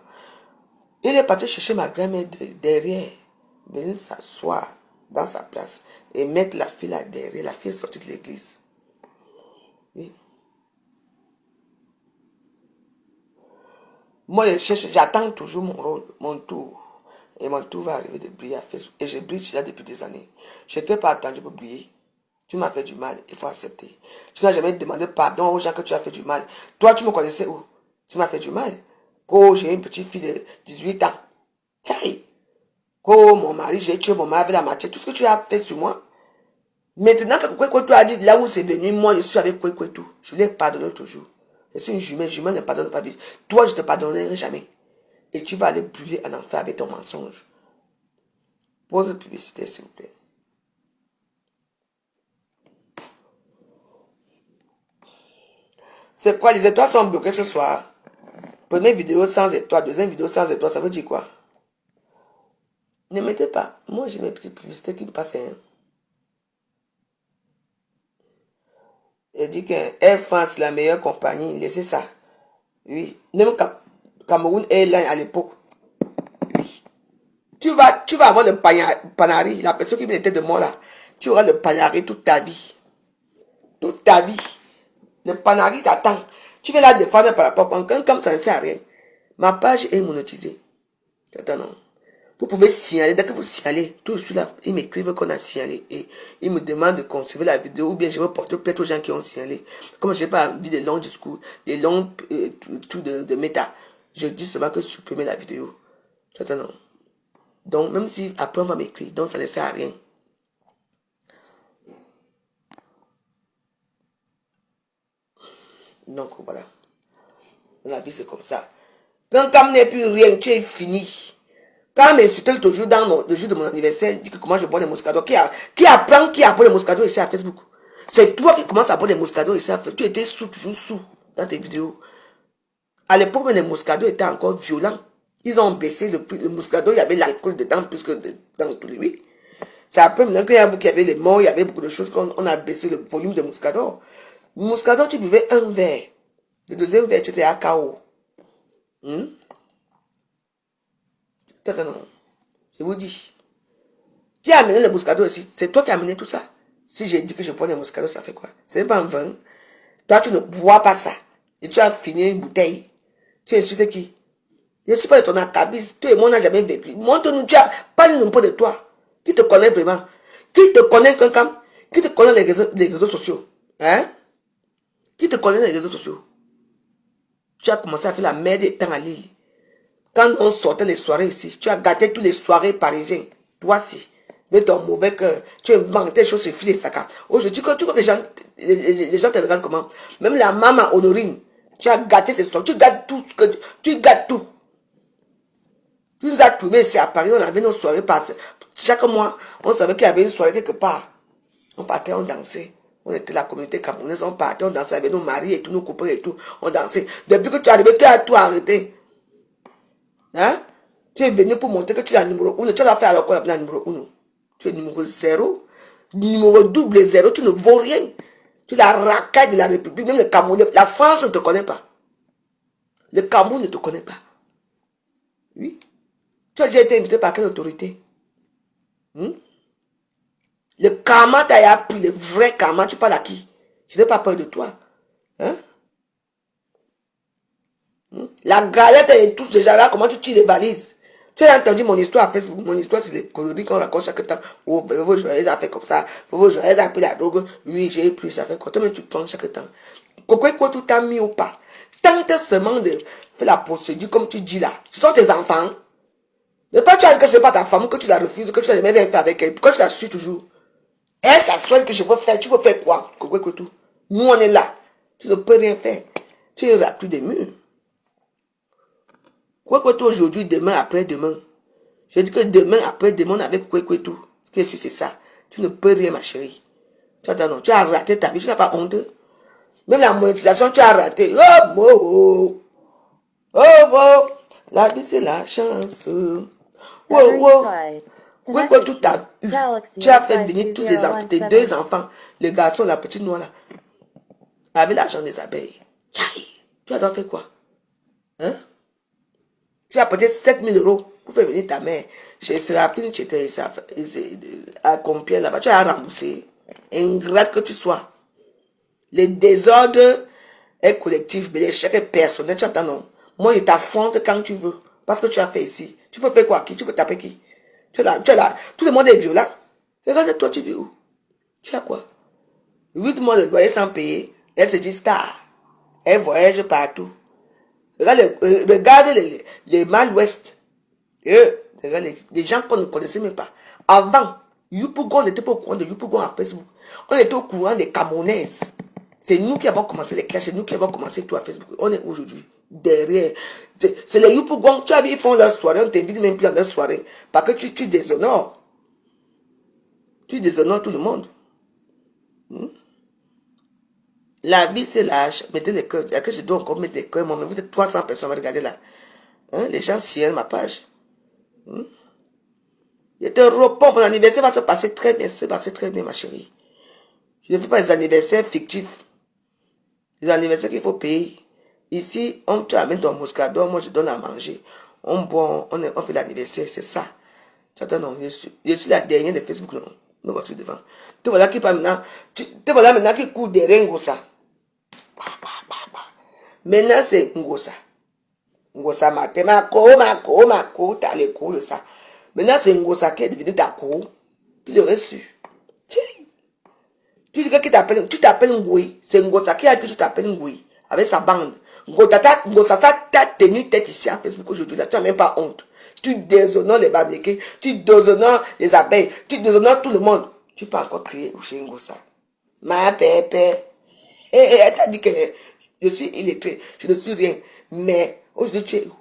S1: Il est parti chercher ma grand-mère derrière. Venir s'asseoir dans sa place. Et mettre la fille là derrière. La fille est sortie de l'église. Oui. Moi, j'attends toujours mon rôle, mon tour. Et mon tour va arriver de briller à Facebook. Et je brille là depuis des années. Je ne t'ai pas attendu pour briller. Tu m'as fait du mal, il faut accepter. Tu n'as jamais demandé pardon aux gens que tu as fait du mal. Toi, tu me connaissais où? Tu m'as fait du mal. Quand j'ai une petite fille de 18 ans. Tiens. Quand mon mari, j'ai tué mon mari avec la machette. Tout ce que tu as fait sur moi. Maintenant que tu as dit là où c'est de nuit, moi, je suis avec tout. Je l'ai pardonné toujours. Je suis une jumelle ne pardonne pas vite. Toi, je ne te pardonnerai jamais. Et tu vas aller brûler en enfer avec ton mensonge. Pose la publicité, s'il vous plaît. C'est quoi? Les étoiles sont bloquées ce soir. Première vidéo sans étoiles, deuxième vidéo sans étoiles, ça veut dire quoi? Ne mettez pas. Moi, j'ai mes petites publicités qui me passent. Elle dit que Air France, la meilleure compagnie, laissez ça. Oui. Même Cameroun Airlines à l'époque. Oui. Tu vas avoir le panari, la personne qui était de moi là. Tu auras le panari toute ta vie. Toute ta vie. Le panari t'attend. Tu vas la défendre par rapport à quelqu'un comme ça ne sert à rien. Ma page est monétisée. Attends, non. Vous pouvez signaler, dès que vous signalez, tout de suite là, ils m'écrivent qu'on a signalé et ils me demandent de conserver la vidéo ou bien je veux porter plainte aux gens qui ont signalé. Comme je n'ai pas envie de longs discours, des longs trucs de méta, je dis seulement que supprimer la vidéo. Attends, non. Donc, même si après on va m'écrire, donc ça ne sert à rien. Donc, voilà. La vie, c'est comme ça. Quand il n'y a plus rien, tu es fini. Quand m'insultait toujours dans le jour de mon anniversaire, dit que comment je bois les moscados. Qui apprend les moscados ici à Facebook? C'est toi qui commences à boire les moscados ici à Facebook. Tu étais toujours sous dans tes vidéos. À l'époque, les moscados étaient encore violents. Ils ont baissé le prix. Le moscado, il y avait l'alcool dedans plus que dans tous les huit. C'est après maintenant qu'il y a vous qui avez les morts, il y avait beaucoup de choses qu'on a baissé le volume de moscados. Le moscados, tu buvais un verre. Le deuxième verre, tu étais à KO. Non. Je vous dis. Qui a amené le moscato ici? C'est toi qui as amené tout ça. Si j'ai dit que je bois les moscato, ça fait quoi? C'est pas un vin. Toi, tu ne bois pas ça. Et tu as fini une bouteille. Tu insultes qui? Je ne suis pas de ton acabit. Toi et moi, on n'a jamais vécu. Montre-nous, tu as pas une peu de toi. Qui te connaît vraiment? Qui te connaît quelqu'un? Qui te connaît les réseaux sociaux? Hein? Qui te connaît les réseaux sociaux? Tu as commencé à faire la merde étant à Lille. Quand on sortait les soirées ici, tu as gâté toutes les soirées parisiennes. Toi aussi. Mais ton mauvais cœur. Tu manques des choses sur fil et saccades. Aujourd'hui, tu vois que les gens te regardent comment? Même la maman Honorine. Tu as gâté ces soirées. Tu gâtes tout. Tu gâtes tout. Tu nous as trouvés ici à Paris. On avait nos soirées passées. Chaque mois, on savait qu'il y avait une soirée quelque part. On partait, on dansait. On était la communauté camerounaise. On partait, on dansait avec nos maris et tous nos copains et tout. On dansait. Depuis que tu es arrivé, tu as tout arrêté. Hein? Tu es venu pour montrer que tu es la numéro 1. Tu vas faire alors quoi la numéro 1? Tu es numéro 0. Numéro double 0. Tu ne vaux rien. Tu es la racaille de la République, même le Cameroun. La France ne te connaît pas. Le Cameroun ne te connaît pas. Oui. Tu as déjà été invité par quelle autorité? Le karma t'a appris, le vrai karma, tu parles à qui? Je n'ai pas peur de toi. Hein? La galette et tout ce genre-là, comment tu tires les valises? Tu as entendu mon histoire à Facebook, mon histoire c'est les conneries qu'on raconte chaque temps. Oh, ben, vos joyeux a fait comme ça, vos joyeux a pris la drogue. Oui, j'ai pris ça fait quoi? Toi, mais tu prends chaque temps. Quoi tout t'a mis ou pas? Tente seulement de faire la procédure comme tu dis là. Ce sont tes enfants. Ne pas tu as que ce n'est pas ta femme, que tu la refuses, que tu n'as jamais rien fait avec elle. Pourquoi tu la suis toujours? Elle s'assoit que je peux faire. Tu peux faire quoi? Quoi tout? Nous, on est là. Tu ne peux rien faire. Tu es à plus des murs. Quoi tout aujourd'hui, demain, après-demain. Je dis que demain, après-demain, avec quoi tout. Ce qui est sûr, c'est ça. Tu ne peux rien, ma chérie. Tu attends, non. Tu as raté ta vie. Tu n'as pas honte. Même la monétisation, tu as raté. Oh, oh, oh, oh. La vie, c'est la chance. Oh, oh. Oui, quoi, tout a eu. Tu as fait venir tous les enfants, tes deux enfants, le garçon, la petite noire là, avec l'argent des abeilles. Tu as fait quoi? Hein? Tu as peut-être 7 000 € pour faire venir ta mère. Chez Sérapine, tu étais à Compiègne là-bas. Tu as remboursé. Ingrate que tu sois. Le désordre est collectif, mais l'échec est personnel. Tu attends, non. Moi, je t'affronte quand tu veux. Parce que tu as fait ici. Tu peux faire quoi? Qui? Tu peux taper qui? Tu es là. Tout le monde est violent. Regarde, toi, tu dis où? Tu as quoi? 8 mois de loyer sans payer. Elle se dit star. Elle voyage partout. Regarde les Mal-Ouest. Regarde les gens qu'on ne connaissait même pas. Avant, Youpougon, on n'était pas au courant de Youpougon à Facebook. On était au courant des Camerounaises. C'est nous qui avons commencé les clashs, c'est nous qui avons commencé tout à Facebook. On est aujourd'hui derrière. C'est les Youpougon, tu as vu, ils font leur soirée, on ne t'invite même plus dans leur soirée. Parce que tu déshonores. Tu déshonores tout le monde. La vie, c'est lâche. Mettez les cœurs. Il y a que je dois encore mettre les cœurs. Moi, vous êtes 300 personnes à regarder là. Hein? Les gens signent ma page. Je te réponds, mon anniversaire va se passer très bien. Se passer très bien, ma chérie. Je ne fais pas des anniversaires fictifs. Les anniversaires qu'il faut payer. Ici, tu amènes ton moscador, moi je donne à manger. On boit, on fait l'anniversaire, c'est ça. Tu attends, non, je suis la dernière de Facebook, non. Nous voici devant. Te voilà qui pas maintenant. Te voilà maintenant qui court derrière Ngosa. Maintenant, c'est Ngosa. Ngosa matin, ma co, t'as les cours de ça. Maintenant, c'est Ngosa qui est devenu ta co. Tu l'aurais su. Tiens. Tu dis que tu t'appelles Ngoui. C'est Ngosa qui a dit que tu t'appelles Ngoui. Avec sa bande. Ngosa t'a tenu tête ici à Facebook aujourd'hui. Là, tu n'as même pas honte. Tu déshonores les Bamlékés. Tu déshonores les abeilles. Tu déshonores tout le monde. Tu peux encore crier chez Ngosa. Ma pépé. Elle t'a dit que je suis illettré. Je ne suis rien. Mais aujourd'hui, tu es où?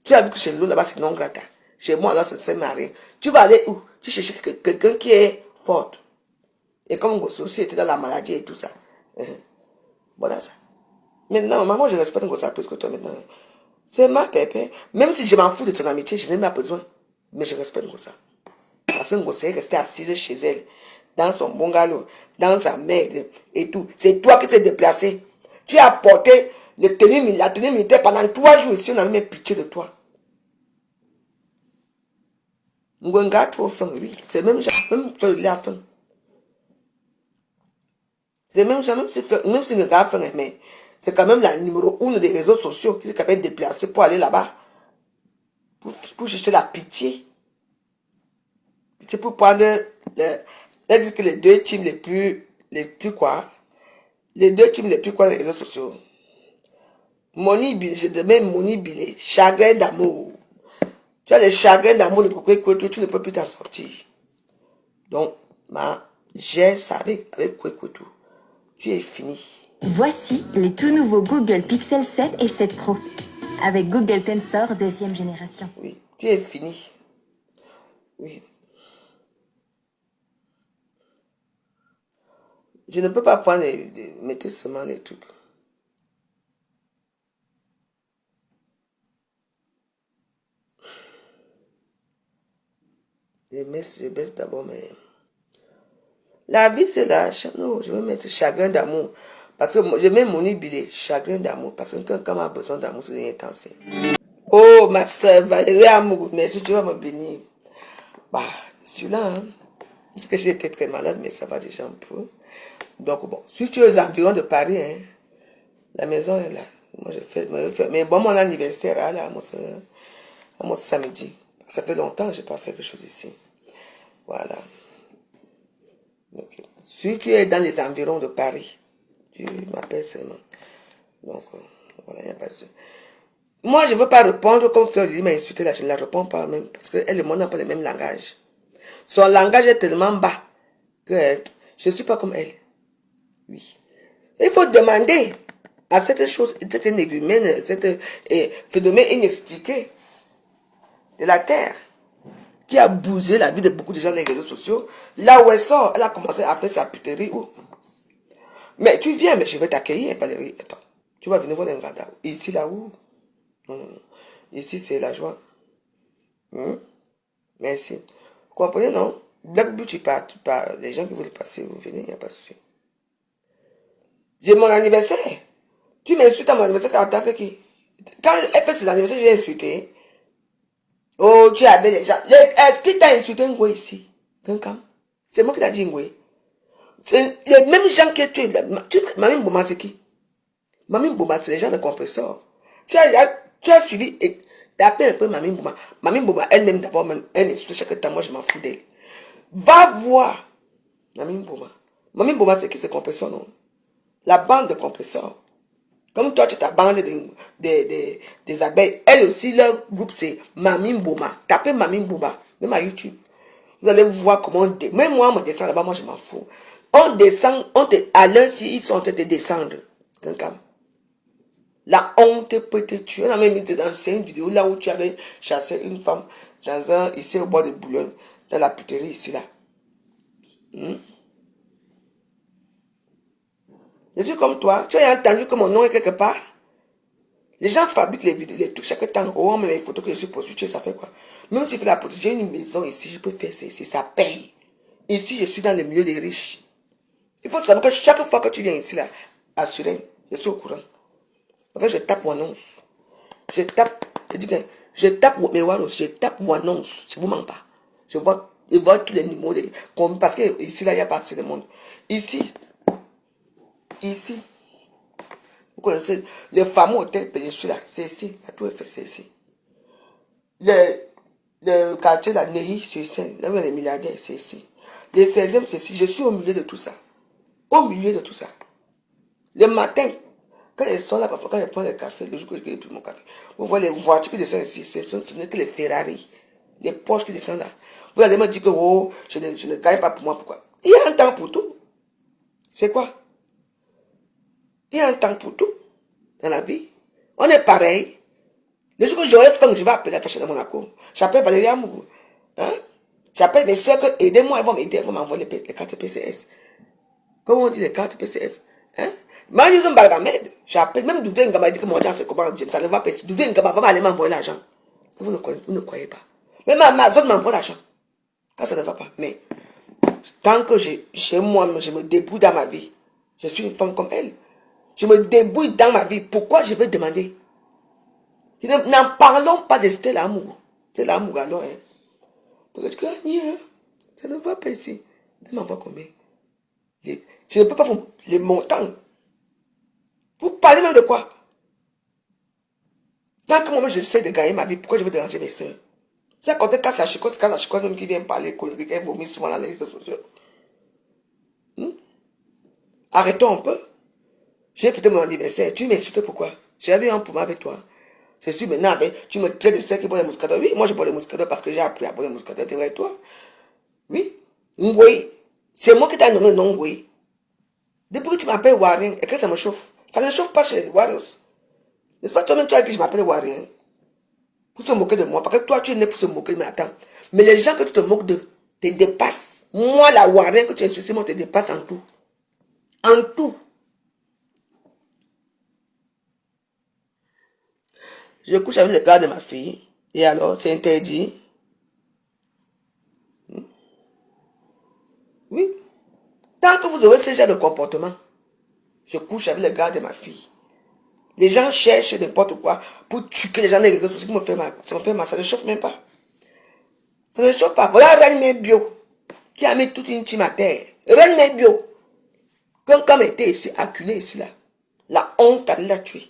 S1: Tu as vu que chez nous, là-bas, c'est non grata. Chez moi, là, c'est marié. Tu vas aller où? Tu cherches quelqu'un qui est fort. Et comme Ngosso aussi était dans la maladie et tout ça. Voilà ça. Maintenant, maman, je respecte Ngosso plus que toi maintenant. C'est ma pépé. Même si je m'en fous de ton amitié, je n'ai pas besoin. Mais je respecte Ngosso. Parce que Ngosso est restée assise chez elle, dans son bungalow, dans sa mère et tout. C'est toi qui t'es déplacé. Tu as porté la tenue militaire pendant 3 jours ici, on a même pitié de toi. Ngwenga trop faim, oui. C'est même toi, il a faim. C'est même si le gars fait, mais c'est quand même la numéro 1 des réseaux sociaux qui s'est capable de déplacer pour aller là-bas. Pour chercher la pitié. C'est pour prendre, elle dit que les deux teams les plus quoi? Les deux teams les plus quoi des réseaux sociaux? Moni Bilé, je te mets Moni Bilé, chagrin d'amour. Tu as les chagrins d'amour de Kwekwe, tu ne peux plus t'en sortir. Donc, j'ai ça avec Kwekwe. Tu es fini.
S2: Voici les tout nouveaux Google Pixel 7 et 7 Pro. Avec Google Tensor deuxième génération.
S1: Oui, tu es fini. Oui. Je ne peux pas prendre mettre seulement les trucs. Je baisse d'abord, mais La vie, c'est là. Non, je vais mettre chagrin d'amour. Parce que je mets mon ibilé, chagrin d'amour. Parce que quand on a besoin d'amour, c'est une intention. Oh, ma soeur Valérie Amour, merci, tu vas me bénir. Bah, celui-là, hein, parce que j'étais très malade, mais ça va déjà un peu. Donc, bon, si tu es aux environs de Paris, hein, la maison est là. Moi, je fais, mais bon, mon anniversaire, là, à mon samedi. Ça fait longtemps que je n'ai pas fait quelque chose ici. Voilà. Okay. Si tu es dans les environs de Paris, tu m'appelles seulement. Donc, voilà, il n'y a pas de... Moi, je ne veux pas répondre comme Fleur m'a insulté là, je ne la réponds pas même, parce qu'elle et moi n'ont pas le même langage. Son langage est tellement bas que je ne suis pas comme elle. Oui. Il faut demander à cette chose, cette énigmène, cette phénomène inexpliqué de la Terre, qui a bousé la vie de beaucoup de gens dans les réseaux sociaux. Là où elle sort, elle a commencé à faire sa puterie. Mais tu viens, mais je vais t'accueillir, Valérie. Attends, tu vas venir voir l'Inganda. Ici, là où? Non, non, non. Ici, c'est la joie. Merci. Vous comprenez, non? Black Blue, tu pars. Les gens qui voulaient passer, vous venez, il n'y a pas de souci. J'ai mon anniversaire. Tu m'insultes à mon anniversaire en tant que qui? Quand elle fait ses anniversaires, j'ai insulté. Oh, tu avais les gens. Qui t'a insulté Ngwe ici? C'est moi qui t'a dit Ngwe. C'est les mêmes gens que tu es. Mamie Bouma, c'est qui? Mamie Bouma, c'est les gens de compresseur. Tu as suivi et appelles un peu Mamie Bouma. Mamie Bouma, elle-même d'abord, elle insulte chaque temps. Moi, je m'en fous d'elle. Va voir Mamie Bouma. Mamie Bouma, c'est qui? C'est compresseur, non? La bande de compresseurs. Comme toi, tu as ta bande des abeilles. Elle aussi, leur groupe, c'est Mamie Bouma. Tapez Mamie Bouma, même à YouTube. Vous allez voir comment on descend. Même moi, on me descend là-bas, moi, je m'en fous. On descend, à l'heure, si ils sont en train de descendre. La honte peut te tuer. On a même mis dans une vidéo là où tu avais chassé une femme ici au bord de Boulogne, dans la puterie ici, là. Je suis comme toi. Tu as entendu que mon nom est quelque part? Les gens fabriquent les vidéos, les trucs. Chaque temps, oh, mais les photos que je suis prostituée, ça fait quoi? Même si je fais la prostituée, j'ai une maison ici, je peux faire ça ici, ça paye. Ici, je suis dans le milieu des riches. Il faut savoir que chaque fois que tu viens ici, là, à Suren, je suis au courant. Après, je tape annonce. Je dis que je tape mes wallos, je tape mon annonce. Je ne vous mens pas. Je vois tous les numéros. Parce que ici, là, il n'y a pas assez de monde. Ici, vous connaissez le fameux hôtel Péninsula, c'est ici. Tout est fait, c'est ici. Le quartier, la Neuilly sur Seine, là où il y a les milliardaires, c'est ici. Le 16e, c'est ici. Je suis au milieu de tout ça. Au milieu de tout ça. Le matin, quand ils sont là, parfois, quand ils prennent le café, le jour que j'ai pris mon café, vous voyez les voitures qui descendent ici, ce n'est que les Ferrari, les Porsche qui descendent là. Vous allez me dire que oh, je ne gagne pas pour moi, pourquoi? Il y a un temps pour tout. C'est quoi? Il y a un temps pour tout dans la vie. On est pareil. Le jour que j'aurai faim, je vais appeler Attaché de Monaco. J'appelle Valérie Amour. Hein? J'appelle mes soeurs que aidez-moi, elles vont m'aider, elles vont m'envoyer les cartes PCS. Comment on dit les cartes PCS? Hein? Mais ils ont Bargamed. J'appelle, même Doudou Ngama dit que mon argent c'est comment, ça ne va pas. Doudou Ngama va aller m'envoyer l'argent. Vous ne croyez pas. Même Amazon m'envoie l'argent. Quand ça ne va pas. Mais tant que chez moi, je me débrouille dans ma vie. Je suis une femme comme elle. Je me débrouille dans ma vie. Pourquoi je vais demander? N'en parlons pas de Stella Amour. Stella Amour alors. Hein. Donc je dis, ça ne va pas ici. Elle m'envoie combien? Je ne peux pas vous... Les montants. Vous parlez même de quoi? Dans quel moment j'essaie de gagner ma vie, pourquoi je veux déranger mes soeurs? C'est à côté quand ça chicote même qui vient parler, qu'elle vomit souvent dans les réseaux sociaux. Arrêtons un peu. J'ai fêté mon anniversaire. Tu m'insultes pourquoi? J'avais un poumon avec toi. Je suis maintenant avec... Tu me traites de celle qui boit les mouscadors. Oui, moi je bois les mouscadors parce que j'ai appris à boire les mouscadors. T'es vrai, toi? Oui. Oui. C'est moi qui t'ai nommé non, oui. Depuis que tu m'appelles Warren et que ça me chauffe. Ça ne chauffe pas chez les Warriors. N'est-ce pas toi-même, toi, que je m'appelle Warren? Pour se moquer de moi. Parce que toi, tu es né pour se moquer, mais attends. Mais les gens que tu te moques d'eux te dépassent. Moi, la Warren que tu insultes, moi, te dépasse en tout. En tout. Je couche avec le gars de ma fille. Et alors, c'est interdit. Oui. Tant que vous aurez ce genre de comportement, je couche avec le gars de ma fille. Les gens cherchent n'importe quoi pour tuer les gens des réseaux sociaux, ça me fait mal, ça ne chauffe même pas. Ça ne chauffe pas. Voilà Reine Bio, qui a mis toute une team à terre. Reine Bio, comme était ici, acculé ici, là. La honte, elle l'a tué.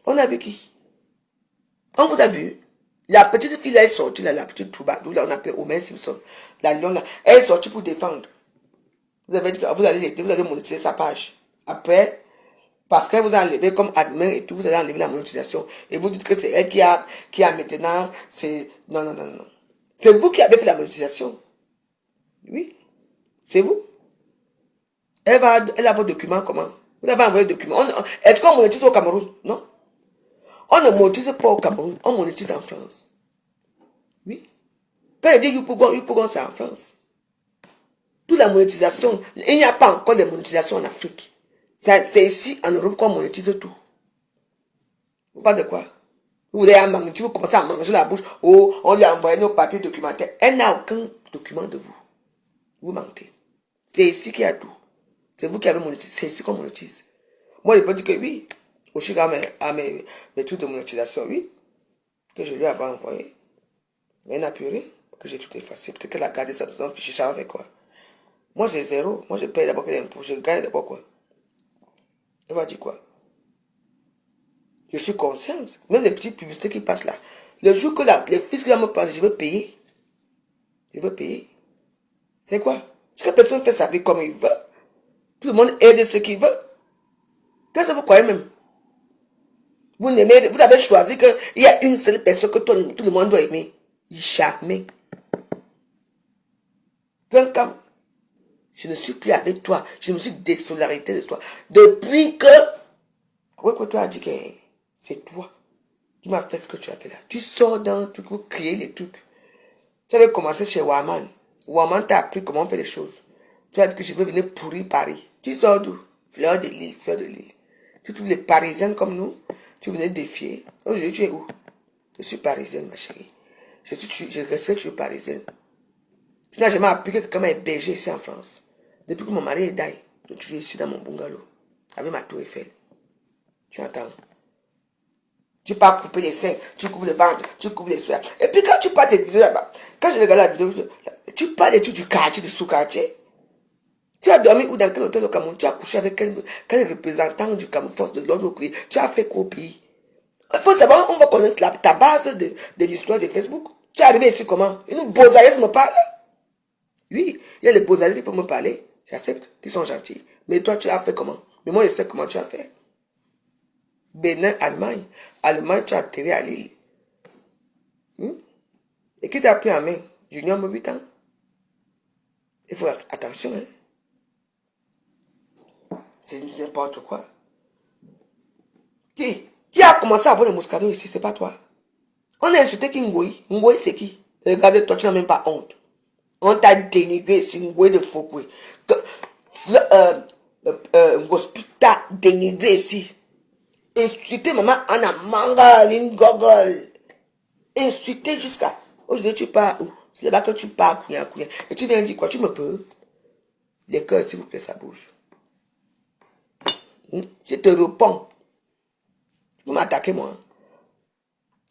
S1: On a vu qui? On vous a vu? La petite fille, là, elle est sortie, là, la petite Troubadou, là, on appelle Homer Simpson. La lion, là, elle est sortie pour défendre. Vous avez dit que vous allez monétiser sa page. Après, parce qu'elle vous a enlevé comme admin et tout, vous allez enlever la monétisation. Et vous dites que c'est elle qui a maintenant, c'est... Non, non, non, non. C'est vous qui avez fait la monétisation. Oui, c'est vous. Elle a vos documents comment? Vous avez envoyé les documents. Est-ce qu'on monétise au Cameroun? Non. On ne monétise pas au Cameroun, on monétise en France. Oui. Quand il dit Youpogon, c'est en France. Toute la monétisation, il n'y a pas encore de monétisation en Afrique. C'est ici, en Europe, qu'on monétise tout. Vous parlez de quoi? Vous voulez manger, vous commencez à manger la bouche. Oh, on lui a envoyé nos papiers documentaires. Elle n'a aucun document de vous. Vous mentez. C'est ici qu'il y a tout. C'est vous qui avez monétisé. C'est ici qu'on monétise. Moi, je peux dire que oui. Aussi, à mes trucs de monétisation, oui. Que je lui avais envoyé. Mais elle n'a plus rien. Que j'ai tout effacé. Peut-être qu'elle a gardé ça dans un fichier. Ça va faire quoi? Moi, c'est zéro. Moi, je paye d'abord l'impôt. Je gagne d'abord quoi? Elle va dire quoi? Je suis consciente. Même les petites publicités qui passent là. Le jour que les fils qui vont me parler, je veux payer. Je veux payer. C'est quoi? Chaque personne fait sa vie comme il veut. Tout le monde aide ce qu'il veut. Qu'est-ce que vous croyez même? Vous avez choisi qu'il y a une seule personne que tout le monde doit aimer. Jamais. Comme je ne suis plus avec toi. Je me suis désolidarité de toi. Depuis que... Quoi que toi as dit que c'est toi qui m'as fait ce que tu as fait là. Tu sors dans un truc pour créer les trucs. Tu avais commencé chez Waman. Waman t'a appris comment on fait les choses. Tu as dit que je veux venir pourrir Paris. Tu sors d'où? Fleur de Lille, Fleur de Lille. Tu trouves les Parisiennes comme nous. Tu venais défier. Aujourd'hui, tu es où? Je suis parisienne, ma chérie. Je sais que tu es parisienne. Tu n'as jamais appris que quelqu'un m'a hébergé ici en France. Depuis que mon mari est d'ailleurs, je suis toujours ici dans mon bungalow. Avec ma tour Eiffel. Tu entends? Tu pars couper les seins, tu coupes le ventre, tu coupes les soins. Et puis quand tu parles des vidéos là-bas, quand je regarde la vidéo, tu parles du quartier, du sous-quartier. Tu as dormi ou dans quel hôtel au Cameroun? Tu as couché avec quel représentant du Cameroun, force de l'ordre au pays? Tu as fait quoi au pays? Il faut savoir, on va connaître ta base de l'histoire de Facebook. Tu es arrivé ici comment? Une bosailleuse me parle? Oui, il y a les bosailleuses qui peuvent me parler. J'accepte, qui sont gentils. Mais toi, tu as fait comment? Mais moi, je sais comment tu as fait. Bénin, Allemagne. Allemagne, tu as atterri à Lille. Et qui t'a pris en main? Junior Mobitan. Il faut attention, hein. C'est n'importe quoi. Qui a commencé à avoir le Moscato ici? C'est pas toi. On a insulté qui Ngoï. Ngoï, c'est qui? Regardez, toi, tu n'as même pas honte. On t'a dénigré ici, Ngoï de Fokoué. Ngospi t'a dénigré ici. Insulté maman Anna Manga, Lingogol. Insulté jusqu'à... Aujourd'hui, tu pars où? C'est là-bas que tu pars, et tu viens dire quoi? Tu me peux? Les cœurs, s'il vous plaît, ça bouge. Je te réponds. Vous m'attaquez, moi.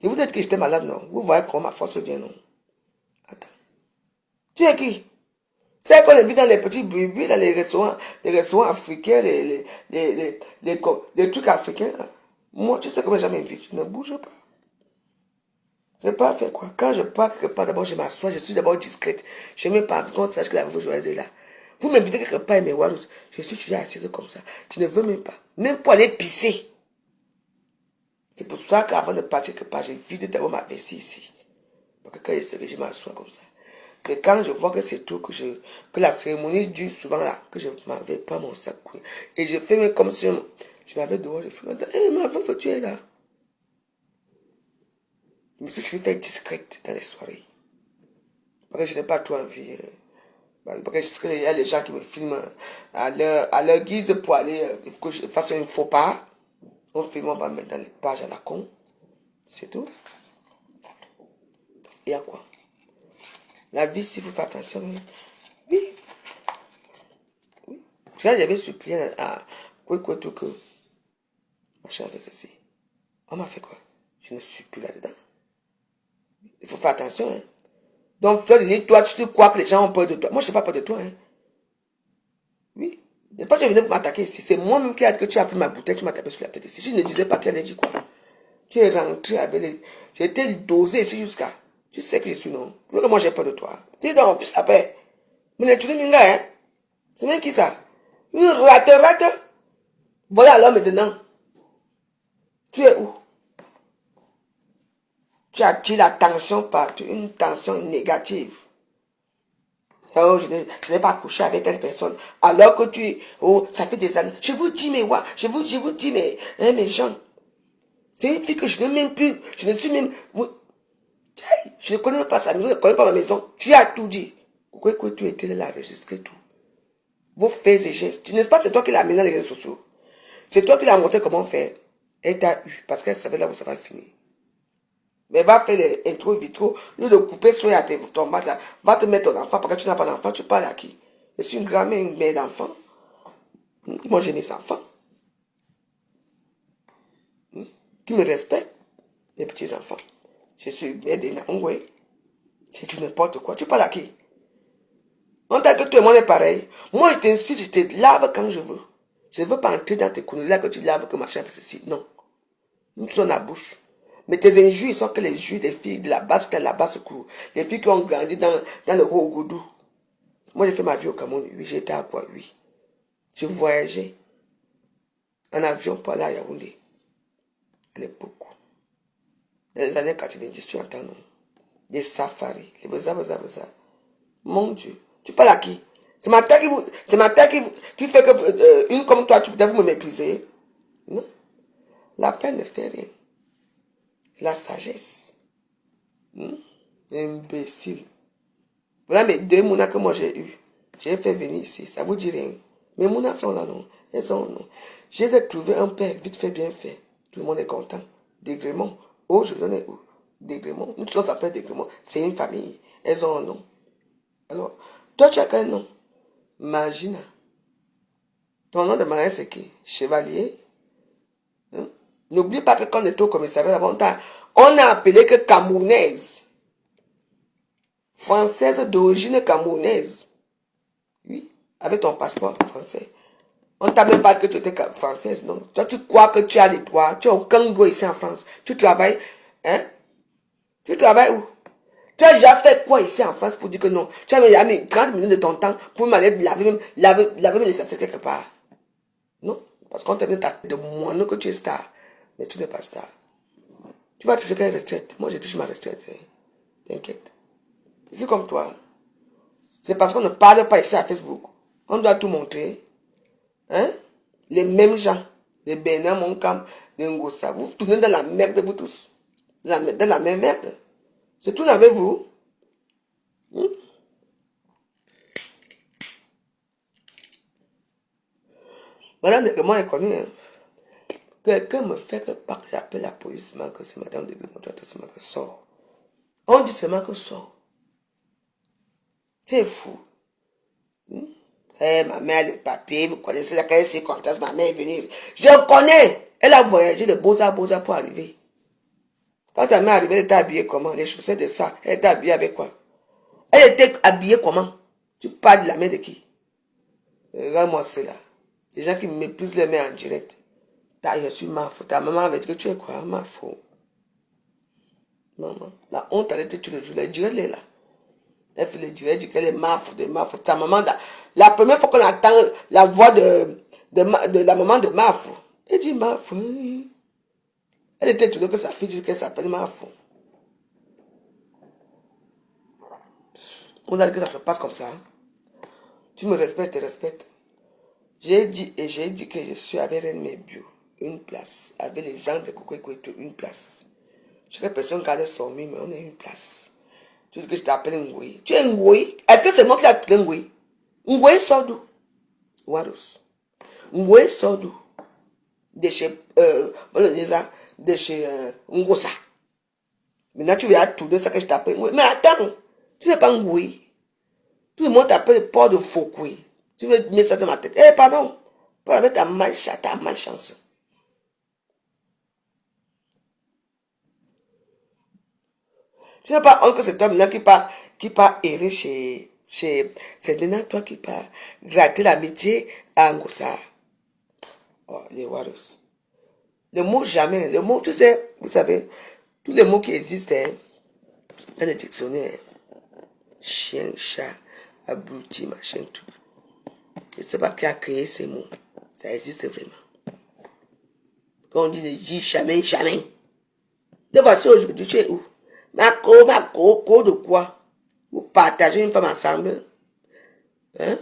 S1: Et vous dites que j'étais malade, non? Vous voyez comment ma force vient, non? Attends. Tu es qui? C'est qu'on est vu dans les petits bubis, dans les restaurants africains, les trucs africains. Moi, tu sais comment jamais vu. Je ne bouge pas. Je n'ai pas fait quoi. Quand je pars quelque part, d'abord, je m'assois, je suis d'abord discrète. Je ne me pas compte, sache que la vie joyeuse est là. Vous m'invitez quelque part et mes wallows, je suis toujours assise comme ça. Je ne veux même pas. Même pour aller pisser. C'est pour ça qu'avant de partir quelque part, j'ai vidé d'abord ma vessie ici. Parce que quand je sais que je m'assois comme ça. C'est quand je vois que c'est tout, que la cérémonie dure souvent là, que je ne m'avais pas mon sac. Et je fais même comme si je m'avais dehors, je fais, ma veuve, tu es là. Je me suis toujours fait discrète dans les soirées. Parce que je n'ai pas tout envie. Parce qu'il y a les gens qui me filment à leur guise pour aller, que je fasse un faux pas. On filme, on va mettre dans les pages à la con. C'est tout. Il y a quoi? La vie, si vous faites attention, oui. j'avais supplié à quoi tout que machin fait ceci. On m'a fait quoi? Je ne suis plus là-dedans. Il faut faire attention. Hein. Donc, toi, tu crois que les gens ont peur de toi. Moi, je n'ai pas peur de toi. Hein. Oui. Je ne pas que tu venais pour m'attaquer ici. C'est moi-même qui a dit que tu as pris ma bouteille, tu m'as tapé sur la tête ici. Si je ne disais pas qu'elle a dit quoi. Tu es rentré avec les... J'ai été dosé ici jusqu'à... Tu sais que je suis non. Tu veux que moi j'ai peur de toi. Dis donc, fils la paix. Mais tu dis minga, hein. C'est même qui ça? Une rate. Voilà alors maintenant. Tu es où? Tu attires la tension partout. Une tension négative. Oh, je n'ai pas couché avec telle personne. Alors que tu... Oh, ça fait des années. Je vous dis, mais ouais. Je vous dis, mais... Hein, mes gens. C'est une fille que je ne même plus... Je ne suis même... Je ne connais pas sa maison, je ne connais pas ma maison. Tu as tout dit. Pourquoi que tu étais là, enregistrer tout? Vos faits et gestes. N'est-ce pas, c'est toi qui l'as amené dans les réseaux sociaux. C'est toi qui l'as montré comment faire. Elle t'a eu. Parce qu'elle savait là où ça va finir. Mais va faire les intros, vitro. Lieu de couper, soit à ton mat là. Va te mettre ton enfant. Parce que tu n'as pas d'enfant, tu parles à qui? Je suis une grand-mère, une mère d'enfant. Moi, j'ai mes enfants. Qui me respectent. Mes petits-enfants. Je suis mère des Nangoué. C'est du n'importe quoi. Tu parles à qui? On t'a que tout le monde est pareil. Moi, je t'insulte, je te lave quand je veux. Je ne veux pas entrer dans tes conneries là que tu laves, que machin fait ceci. Non. Nous sommes la bouche. Mais tes injures sont que les injures des filles de la basse, qui est la basse cour. Les filles qui ont grandi dans le Rogoudou. Moi, j'ai fait ma vie au Cameroun. Oui, j'étais à quoi? Oui. J'ai voyagé en avion pour aller à Yaoundé. À l'époque. Dans les années 90, tu entends, non? Les safaris, les beza. Mon Dieu. Tu parles à qui? C'est ma tête qui fait que une comme toi, tu peux me mépriser. Non. La peine ne fait rien. La sagesse. Imbécile. Voilà mes deux mounas que moi j'ai eu. J'ai fait venir ici. Ça vous dit rien. Mes mounas sont là, non? Elles sont non. J'ai trouvé un père vite fait, bien fait. Tout le monde est content. Dégremont. Oh, je donne où? Dégremont. Nous sommes appelés Dégremont. C'est une famille. Elles ont un nom. Alors, toi, tu as quel nom? Magina. Ton nom de mariage, c'est qui? Chevalier? Hein? N'oublie pas que quand on était au commissariat, on a appelé que Camerounaise. Française d'origine camerounaise. Oui, avec ton passeport français. On ne t'a même pas dit que tu étais française, non. Toi, tu crois que tu as les droits. Tu as aucun droit ici en France. Tu travailles, hein? Tu travailles où? Tu as déjà fait quoi ici en France pour dire que non? Tu as déjà mis 30 minutes de ton temps pour m'aller laver les assiettes quelque part. Non? Parce qu'on t'a mis de moi, que tu es star. Mais tu n'es pas star. Tu vas toucher quelle retraite? Moi, j'ai touché ma retraite. Hein. T'inquiète. Je suis comme toi. C'est parce qu'on ne parle pas ici à Facebook. On doit tout montrer. Hein? Les mêmes gens. Les Bénin, Moncam, les Ngossa. Vous tournez dans la merde, vous tous. Dans la même merde. C'est tout avec vous. Madame Degremont est connue. Hein? Quelqu'un me fait que pas que j'appelle la police, seulement que c'est Madame Degremont, seulement que sort. On dit seulement que sort. C'est fou. Ma mère, le papier, vous connaissez la carrière circonstance, ma mère est venue. Je connais. Elle a voyagé de Boza pour arriver. Quand ta mère est arrivée, elle était habillée comment? Les chaussettes de ça. Elle était habillée avec quoi? Elle était habillée comment? Tu parles de la mère de qui? Regarde-moi cela. Les gens qui me méprisent les mains en direct. Je suis ma faute. Ta maman avait dit que tu es quoi? Ma faute. Maman. La honte, elle était tous les jours. Elle dirait, elle est là. Elle fait le dire, elle dit qu'elle est ma faute. Ta maman, la première fois qu'on entend la voix de la maman de Mafou, elle dit Mafou. Elle était toujours que sa fille dit qu'elle s'appelle Mafou. On a dit que ça se passe comme ça. Tu me respectes, je te respecte. J'ai dit que je suis avec Reine Mebio, une place. Avec les gens de Kokwekweto, une place. Chaque personne garde son mime, mais on est une place. Tu dis que je t'appelle Ngoué. Tu es Ngoué? Est-ce que c'est moi qui t'appelle Ngoué? Ngoué sort d'où? Waros. Ngoué sort d'où? De chez, de chez Ngosa. Maintenant, tu vas tout de ça que je t'appelle Ngoué. Mais attends, tu n'es pas Ngoué. Tout le monde t'appelle Port de Fokoué. Tu veux mettre ça dans ma tête. Eh, pardon. Pas avec ta malchance. Tu n'as pas honte que c'est toi maintenant qui part errer c'est maintenant toi qui part gratter l'amitié à Angossa. Oh, les Warriors. Le mot jamais, le mot, tu sais, vous savez, tous les mots qui existent hein, dans le dictionnaire, chien, chat, abruti, machin, tout. Je ne sais pas qui a créé ces mots. Ça existe vraiment. Quand on dit ne dis jamais, jamais. De voici aujourd'hui, tu es où? Co de quoi? Vous partagez une femme ensemble. Hein?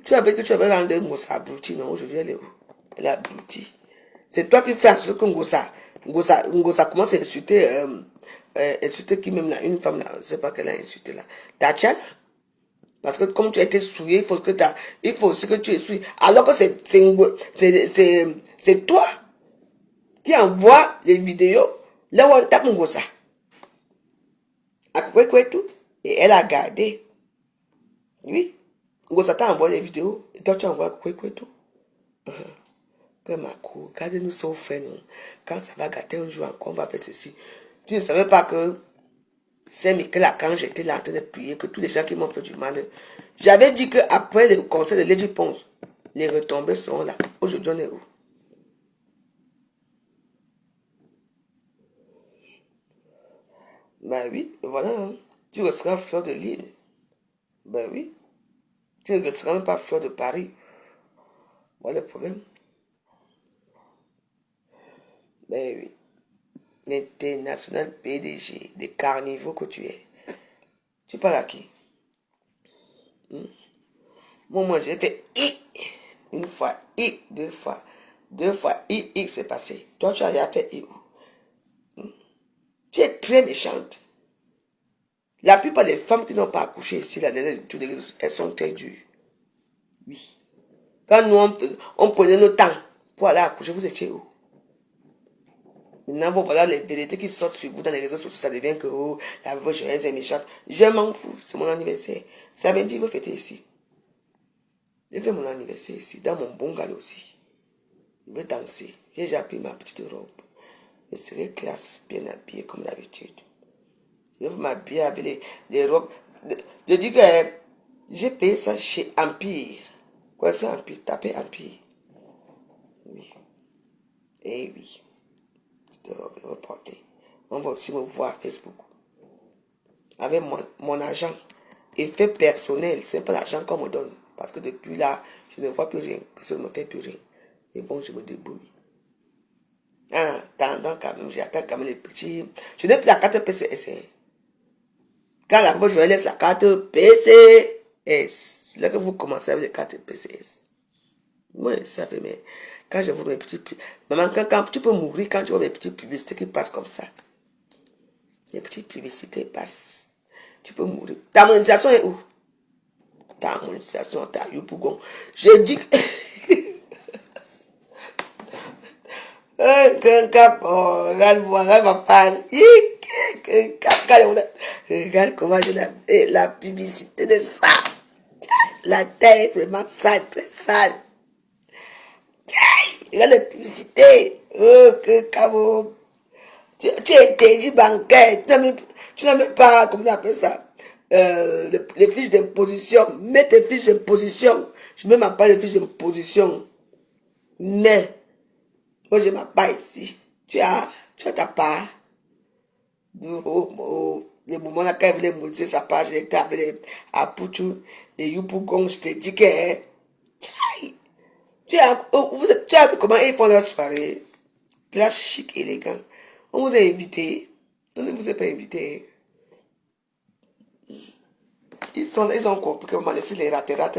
S1: Tu avais que tu avais rendu Ngossa abruti, non? Aujourd'hui, elle est où? Elle est abruti. C'est toi qui fais ce que Ngossa commence à insulter, insulter qui même là, une femme là, je ne sais pas qu'elle a insulté là. Tatiana? Parce que comme tu as été souillé, il faut aussi que tu es souillé. Alors que c'est toi qui envoie les vidéos là où on tape Ngossa. À quoi tout. Et elle a gardé. Oui. Ngossa t'a envoyé les vidéos. Et toi tu envoies quoi tout. Que ma cour, gardez-nous ça au fait, non. Quand ça va gâter un jour encore, on va faire ceci. Tu ne savais pas que Saint-Michel, quand j'étais là en train de prier, que tous les gens qui m'ont fait du mal, j'avais dit qu'après le conseil de Lady Ponce, les retombées seront là. Aujourd'hui, on est où? Ben oui, voilà. Hein. Tu resteras fleur de l'île. Ben oui. Tu ne resteras même pas fleur de Paris. Voilà le problème. Ben oui. L'international PDG des carnivores que tu es. Tu parles à qui? Moi, j'ai fait I. Une fois, I. Deux fois. Deux fois, I, c'est passé. Toi, tu as déjà fait I. Tu es très méchante. La plupart des femmes qui n'ont pas accouché ici, là, elles sont très dures. Oui. Quand nous, on prenait nos temps pour aller accoucher, vous étiez où? Maintenant, vous voilà les vérités qui sortent sur vous dans les réseaux sociaux, ça devient que oh, la vache est méchante. Je m'en fous, c'est mon anniversaire. Samedi, je veux fêter ici. Je fais mon anniversaire ici, dans mon bungalow aussi. Je vais danser. J'ai déjà pris ma petite robe. Je serai classe, bien habillée comme d'habitude. Je vais m'habiller avec les robes. Je dis que j'ai payé ça chez Empire. Quoi c'est Empire? Tapez Empire. Oui. Eh oui. Cette robe, je vais porter. On va aussi me voir à Facebook. Avec mon argent. Effet personnel. Ce n'est pas l'argent qu'on me donne. Parce que depuis là, je ne vois plus rien. Personne ne me fait plus rien. Et bon, je me débrouille. Ah, attends quand même, j'attends quand même les petits. Je n'ai plus la carte PCS. Hein. Quand la fois je laisse la carte PCS, c'est là que vous commencez avec les cartes PCS. Moi, ça fait, mais quand je vois mes petits maman, quand tu peux mourir quand tu vois mes petites publicités qui passent comme ça. Les petites publicités passent. Tu peux mourir. Ta monétisation est où? Ta monétisation, ta youpougon. Je dis que. Regarde ma page. Regarde comment j'ai la publicité de ça. La tête est vraiment sale, très sale. Regarde la publicité. Oh, que cabo. Tu es interdit bancaire. Tu n'as même pas, comment on appelle ça, les fiches d'imposition. Mets tes fiches d'imposition. Je ne mets même pas les fiches d'imposition. Mais, moi j'ai ma part ici. Tu as ta part. Le moment là, quand il voulait monter sa page, il était avec les Aputu, les Youpougon, je t'ai dit que, hein, tu as vu comment ils font leur soirée, classe chic, élégant. On vous a invité, on ne vous a pas invité. Ils ont compris que comment laisser les ratés là,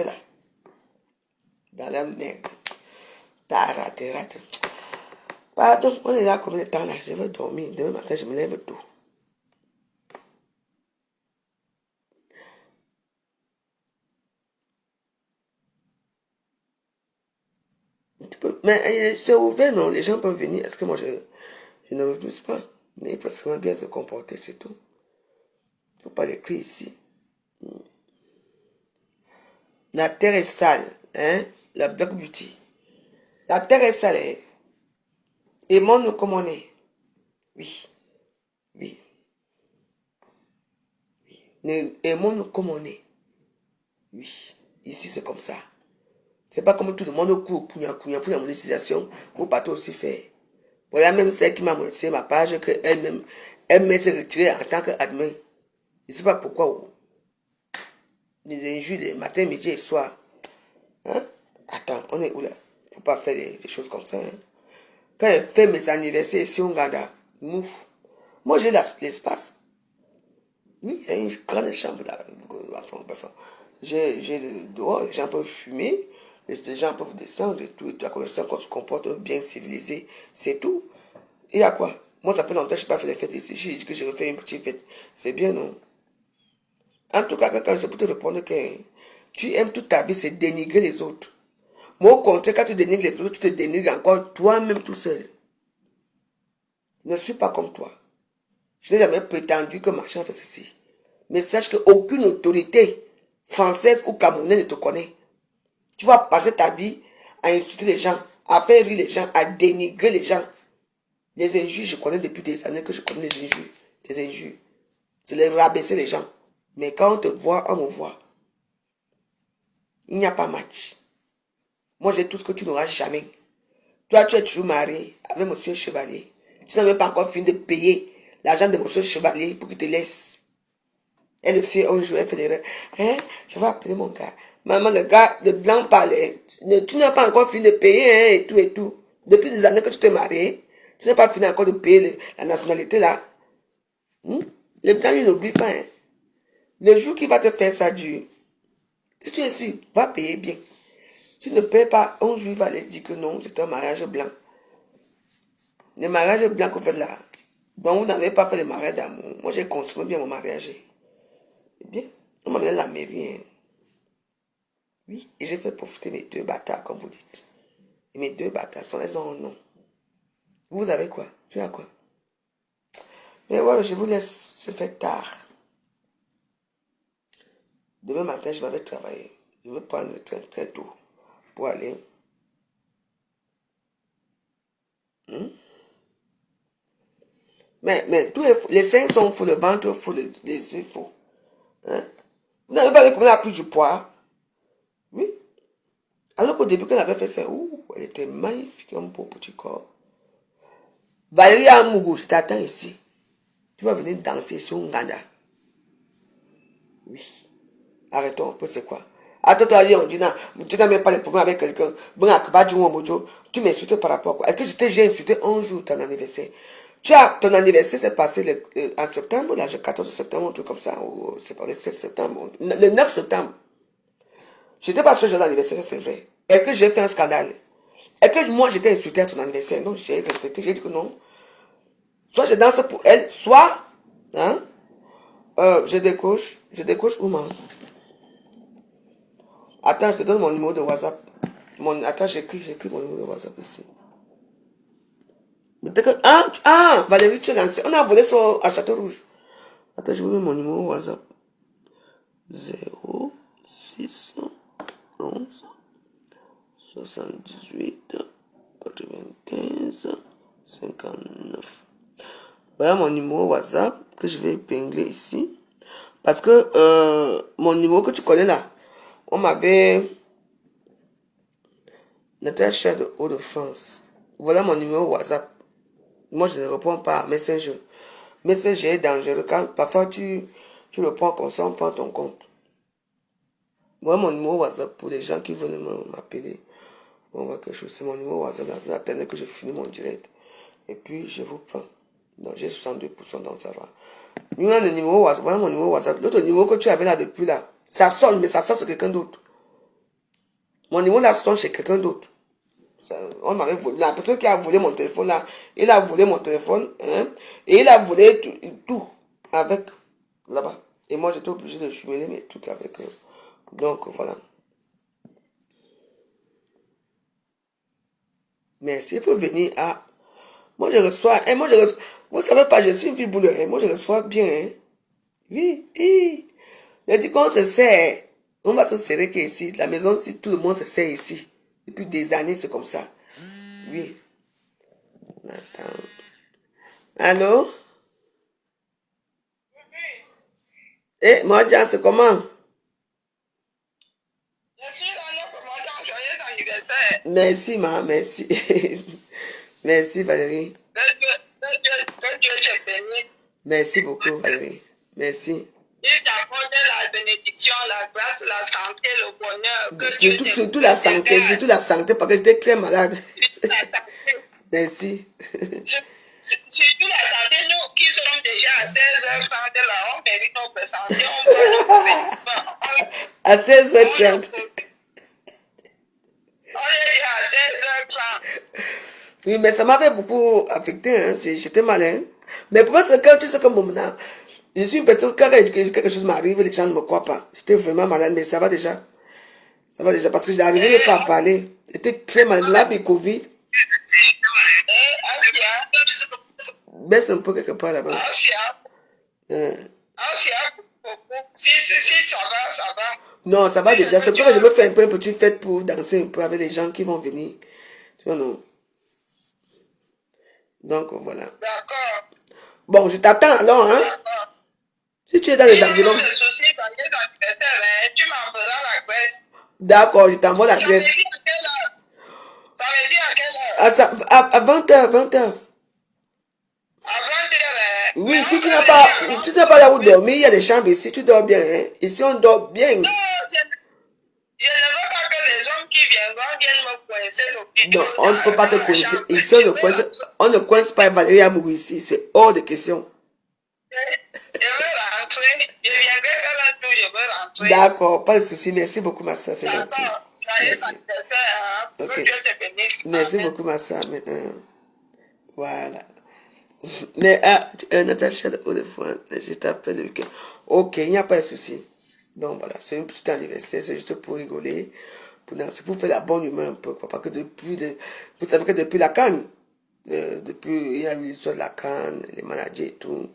S1: dans la merde. T'as raté. Pardon, on est là combien de temps là? Je vais dormir, demain matin je me lève tôt. Mais c'est ouvert, non? Les gens peuvent venir. Est-ce que moi, je ne refuse pas? Mais il faut seulement bien se comporter, c'est tout. Il ne faut pas les crier ici. La terre est sale, hein? La Black Beauty. La terre est sale, hein? Aimons-nous comme on est. Oui, oui. Aimons-nous comme on est. Oui. Ici, c'est comme ça. C'est pas comme tout le monde court pour la monétisation. Vous partez aussi faire. Voilà même celle qui m'a monétisé ma page, que elle-même, elle s'est retirée en tant qu'admin. Je ne sais pas pourquoi. Les injures, les matins, midi et soir. Hein? Attends, on est où là? Faut pas faire des choses comme ça. Hein? Quand elle fait mes anniversaires ici au Ghana, moi j'ai l'espace. Oui, il y a une grande chambre là. J'ai le dehors, les gens peuvent fumer, les gens peuvent descendre et tout. La connaissance qu'on se comporte bien civilisé, c'est tout. Il y a quoi? Moi, ça fait longtemps que je n'ai pas fait les fêtes ici. J'ai dit que je refais une petite fête. C'est bien, non? En tout cas, quand je peux te répondre que tu aimes toute ta vie, c'est dénigrer les autres. Moi, au contraire, quand tu dénigres les autres, tu te dénigres encore toi-même tout seul. Je ne suis pas comme toi. Je n'ai jamais prétendu que machin fait ceci. Mais sache qu'aucune autorité française ou camerounaise ne te connaît. Tu vas passer ta vie à insulter les gens, à faire rire les gens, à dénigrer les gens. Les injures, je connais depuis des années que je connais les injures. Les injures. C'est les rabaisser les gens. Mais quand on te voit, on me voit. Il n'y a pas match. Moi, j'ai tout ce que tu n'auras jamais. Toi, tu es toujours marié avec monsieur Chevalier. Tu n'as même pas encore fini de payer l'argent de monsieur Chevalier pour qu'il te laisse. Elle aussi, un jour, elle fait l'erreur. Hein? Je vais appeler mon gars. Maman, le gars, le blanc parlait. Tu n'as pas encore fini de payer, hein, et tout, et tout. Depuis des années que tu t'es marié, tu n'as pas fini encore de payer la nationalité, là. Le blanc, il n'oublie pas, hein. Le jour qu'il va te faire ça dur, si tu es ici, va payer bien. Tu ne payes pas, un jour, il va aller dire que non, c'est un mariage blanc. Le mariage blanc qu'on fait là, bon, vous n'avez pas fait le mariage d'amour. Moi, j'ai consommé bien mon mariage. Bien, on m'a donné la mairie. Hein. Oui, et j'ai fait profiter mes deux bâtards, comme vous dites. Et mes deux bâtards sont les en nom. Vous avez quoi? Tu as quoi? Mais voilà, je vous laisse, c'est fait tard. Demain matin, je m'avais travaillé. Je vais prendre le train très tôt pour aller. Mais tous les seins sont fous, le ventre fou, les yeux fous. Hein? Vous n'avez pas vu comment elle a pris du poids? Oui. Alors qu'au début, quand elle avait fait ça, elle était magnifique, un beau petit corps. Valérie Amougou, je t'attends ici. Tu vas venir danser sur Nganda. Oui. Arrêtons un peu, c'est quoi? Attends, on dit, non, tu n'as même pas de problème avec quelqu'un. Tu m'insultes par rapport à quoi? Est-ce que j'ai insulté un jour ton anniversaire? Ton anniversaire s'est passé en septembre, là, le 14 septembre, un truc comme ça, ou c'est pas le 7 septembre, le 9 septembre. Je n'étais pas sûr que j'ai l'anniversaire, c'est vrai. Est-ce que j'ai fait un scandale? Est-ce que moi j'étais insulté à ton anniversaire? Non, j'ai respecté, j'ai dit que non. Soit je danse pour elle, soit, hein, je décroche où, man? Attends, je te donne mon numéro de WhatsApp. Attends, j'écris mon numéro de WhatsApp ici. Valérie, tu es lancée. On a volé ça à Château Rouge. Attends, je vous mets mon numéro WhatsApp. 0611 78 95 59. Voilà mon numéro WhatsApp que je vais épingler ici. Parce que mon numéro que tu connais là, on m'avait... Notre chef de Hauts-de-France. Voilà mon numéro WhatsApp. Moi, je ne réponds pas à Messenger. Messenger est dangereux. Quand parfois tu le prends comme ça, on prend ton compte. Voilà mon numéro WhatsApp pour les gens qui veulent m'appeler. On va quelque chose. C'est mon numéro WhatsApp. Là, attendez que je finis mon direct. Et puis, je vous prends. Donc, j'ai 62%, donc ça va. Voilà le numéro WhatsApp. Voilà mon numéro WhatsApp. L'autre numéro que tu avais là depuis là, ça sonne, mais ça sonne sur quelqu'un d'autre. Mon numéro là sonne chez quelqu'un d'autre. On m'avait volé. La personne qui a volé mon téléphone là, il a volé mon téléphone, hein, et il a volé tout avec là-bas. Et moi j'étais obligé de jumeler mes trucs avec eux. Donc voilà. Merci. Il faut venir à. Moi je reçois. Vous savez pas, je suis une fille boulot. Moi je reçois bien. Hein. Oui, oui. Je dis qu'on se sert. On va se serrer qu'ici. La maison, si tout le monde se serre ici. Depuis des années, c'est comme ça. Oui. Attends. Allô? Eh, moi, Jean, c'est comment?
S3: Je suis là pour mon joyeux anniversaire.
S1: Merci, ma, merci. Merci, Valérie.
S3: Que Dieu te bénisse.
S1: Merci beaucoup, Valérie. Merci.
S3: Il t'accorde la bénédiction, la grâce, la santé, le bonheur. Que Dieu te
S1: Surtout la santé, surtout la santé, parce que j'étais très malade. Merci.
S3: Surtout la santé, nous qui sommes déjà à 16h30 là, on mérite notre santé, on voit notre
S1: À 16h30.
S3: On est déjà à 16h30.
S1: Oui, mais ça m'avait beaucoup affecté, hein. J'étais malin. Mais pour moi, c'est quand tu sais que maintenant, je suis une personne, quand quelque chose m'arrive, les gens ne me croient pas. J'étais vraiment malade, mais ça va déjà. Ça va déjà, parce que j'arrivais même pas à parler. J'étais très malade, là, mais Covid. Baisse un peu quelque part là-bas.
S3: Si, ça va, ça va.
S1: Non, ça va déjà. C'est pour ça que je me fais un peu une petite fête pour danser un peu avec les gens qui vont venir. Tu vois, non? Donc, voilà.
S3: D'accord.
S1: Bon, je t'attends alors, hein?
S3: D'accord.
S1: Si tu es dans les environs.
S3: Si soucis, dans les anniversaires, tu m'enverras la graisse.
S1: D'accord, je t'envoie la graisse.
S3: Ça veut dire à quelle heure?
S1: À 20h, 20h.
S3: À 20h.
S1: Oui, si tu n'as pas là où dormir, il y a des chambres ici, tu dors bien, hein? Ici, on dort bien.
S3: Non, je ne veux pas que les hommes qui viennent me coincer l'hôpital.
S1: Non, on ne peut pas te coincer. Ici, on ne coince pas Valérie Amour ici. C'est hors de question.
S3: Je veux rentrer. Je viendrai faire un tour, je veux rentrer.
S1: D'accord, pas de souci. Merci beaucoup, ma soeur, c'est gentil.
S3: D'accord.
S1: Merci.
S3: Que Dieu te bénisse.
S1: Merci
S3: Amen.
S1: beaucoup, ma soeur. Voilà. Mais, Natacha, de fois, je t'appelle le week-end. Ok, il n'y a pas de souci. Donc, voilà, c'est un petit anniversaire, c'est juste pour rigoler. C'est pour faire la bonne humeur un peu, quoi. Parce que vous savez que depuis la canne, depuis, il y a eu l'histoire de la canne, les maladies et tout.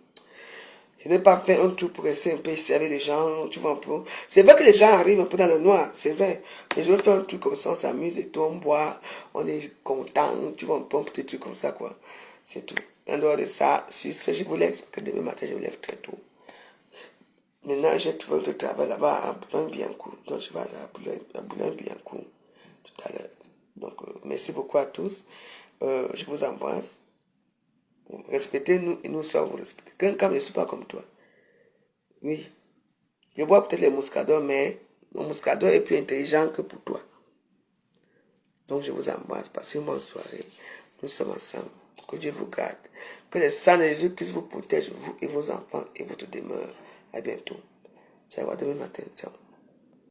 S1: Je n'ai pas fait un truc pour rester un peu ici avec les gens, tu vois un peu. C'est vrai que les gens arrivent un peu dans le noir, c'est vrai. Mais je veux faire un truc comme ça, on s'amuse et tout, on boit, on est content, tu vois un peu, un petit truc comme ça, quoi. C'est tout. En dehors de ça, sur ce, je vous laisse, parce que demain matin, je me lève très tôt. Maintenant, j'ai trouvé un autre travail là-bas à Boulogne-Billancourt. Donc, je vais aller à Boulogne-Billancourt tout à l'heure. Donc, merci beaucoup à tous. Je vous embrasse. Respectez-nous et nous sommes vous respectez. Quand je ne suis pas comme toi. Oui. Je bois peut-être les muscadors, mais mon muscador est plus intelligent que pour toi. Donc, je vous embrasse. Passez une bonne soirée. Nous sommes ensemble. Que Dieu vous garde. Que le sang de Jésus-Christ vous protège, vous et vos enfants, et votre demeure. À bientôt. Ciao, à demain matin. Ciao.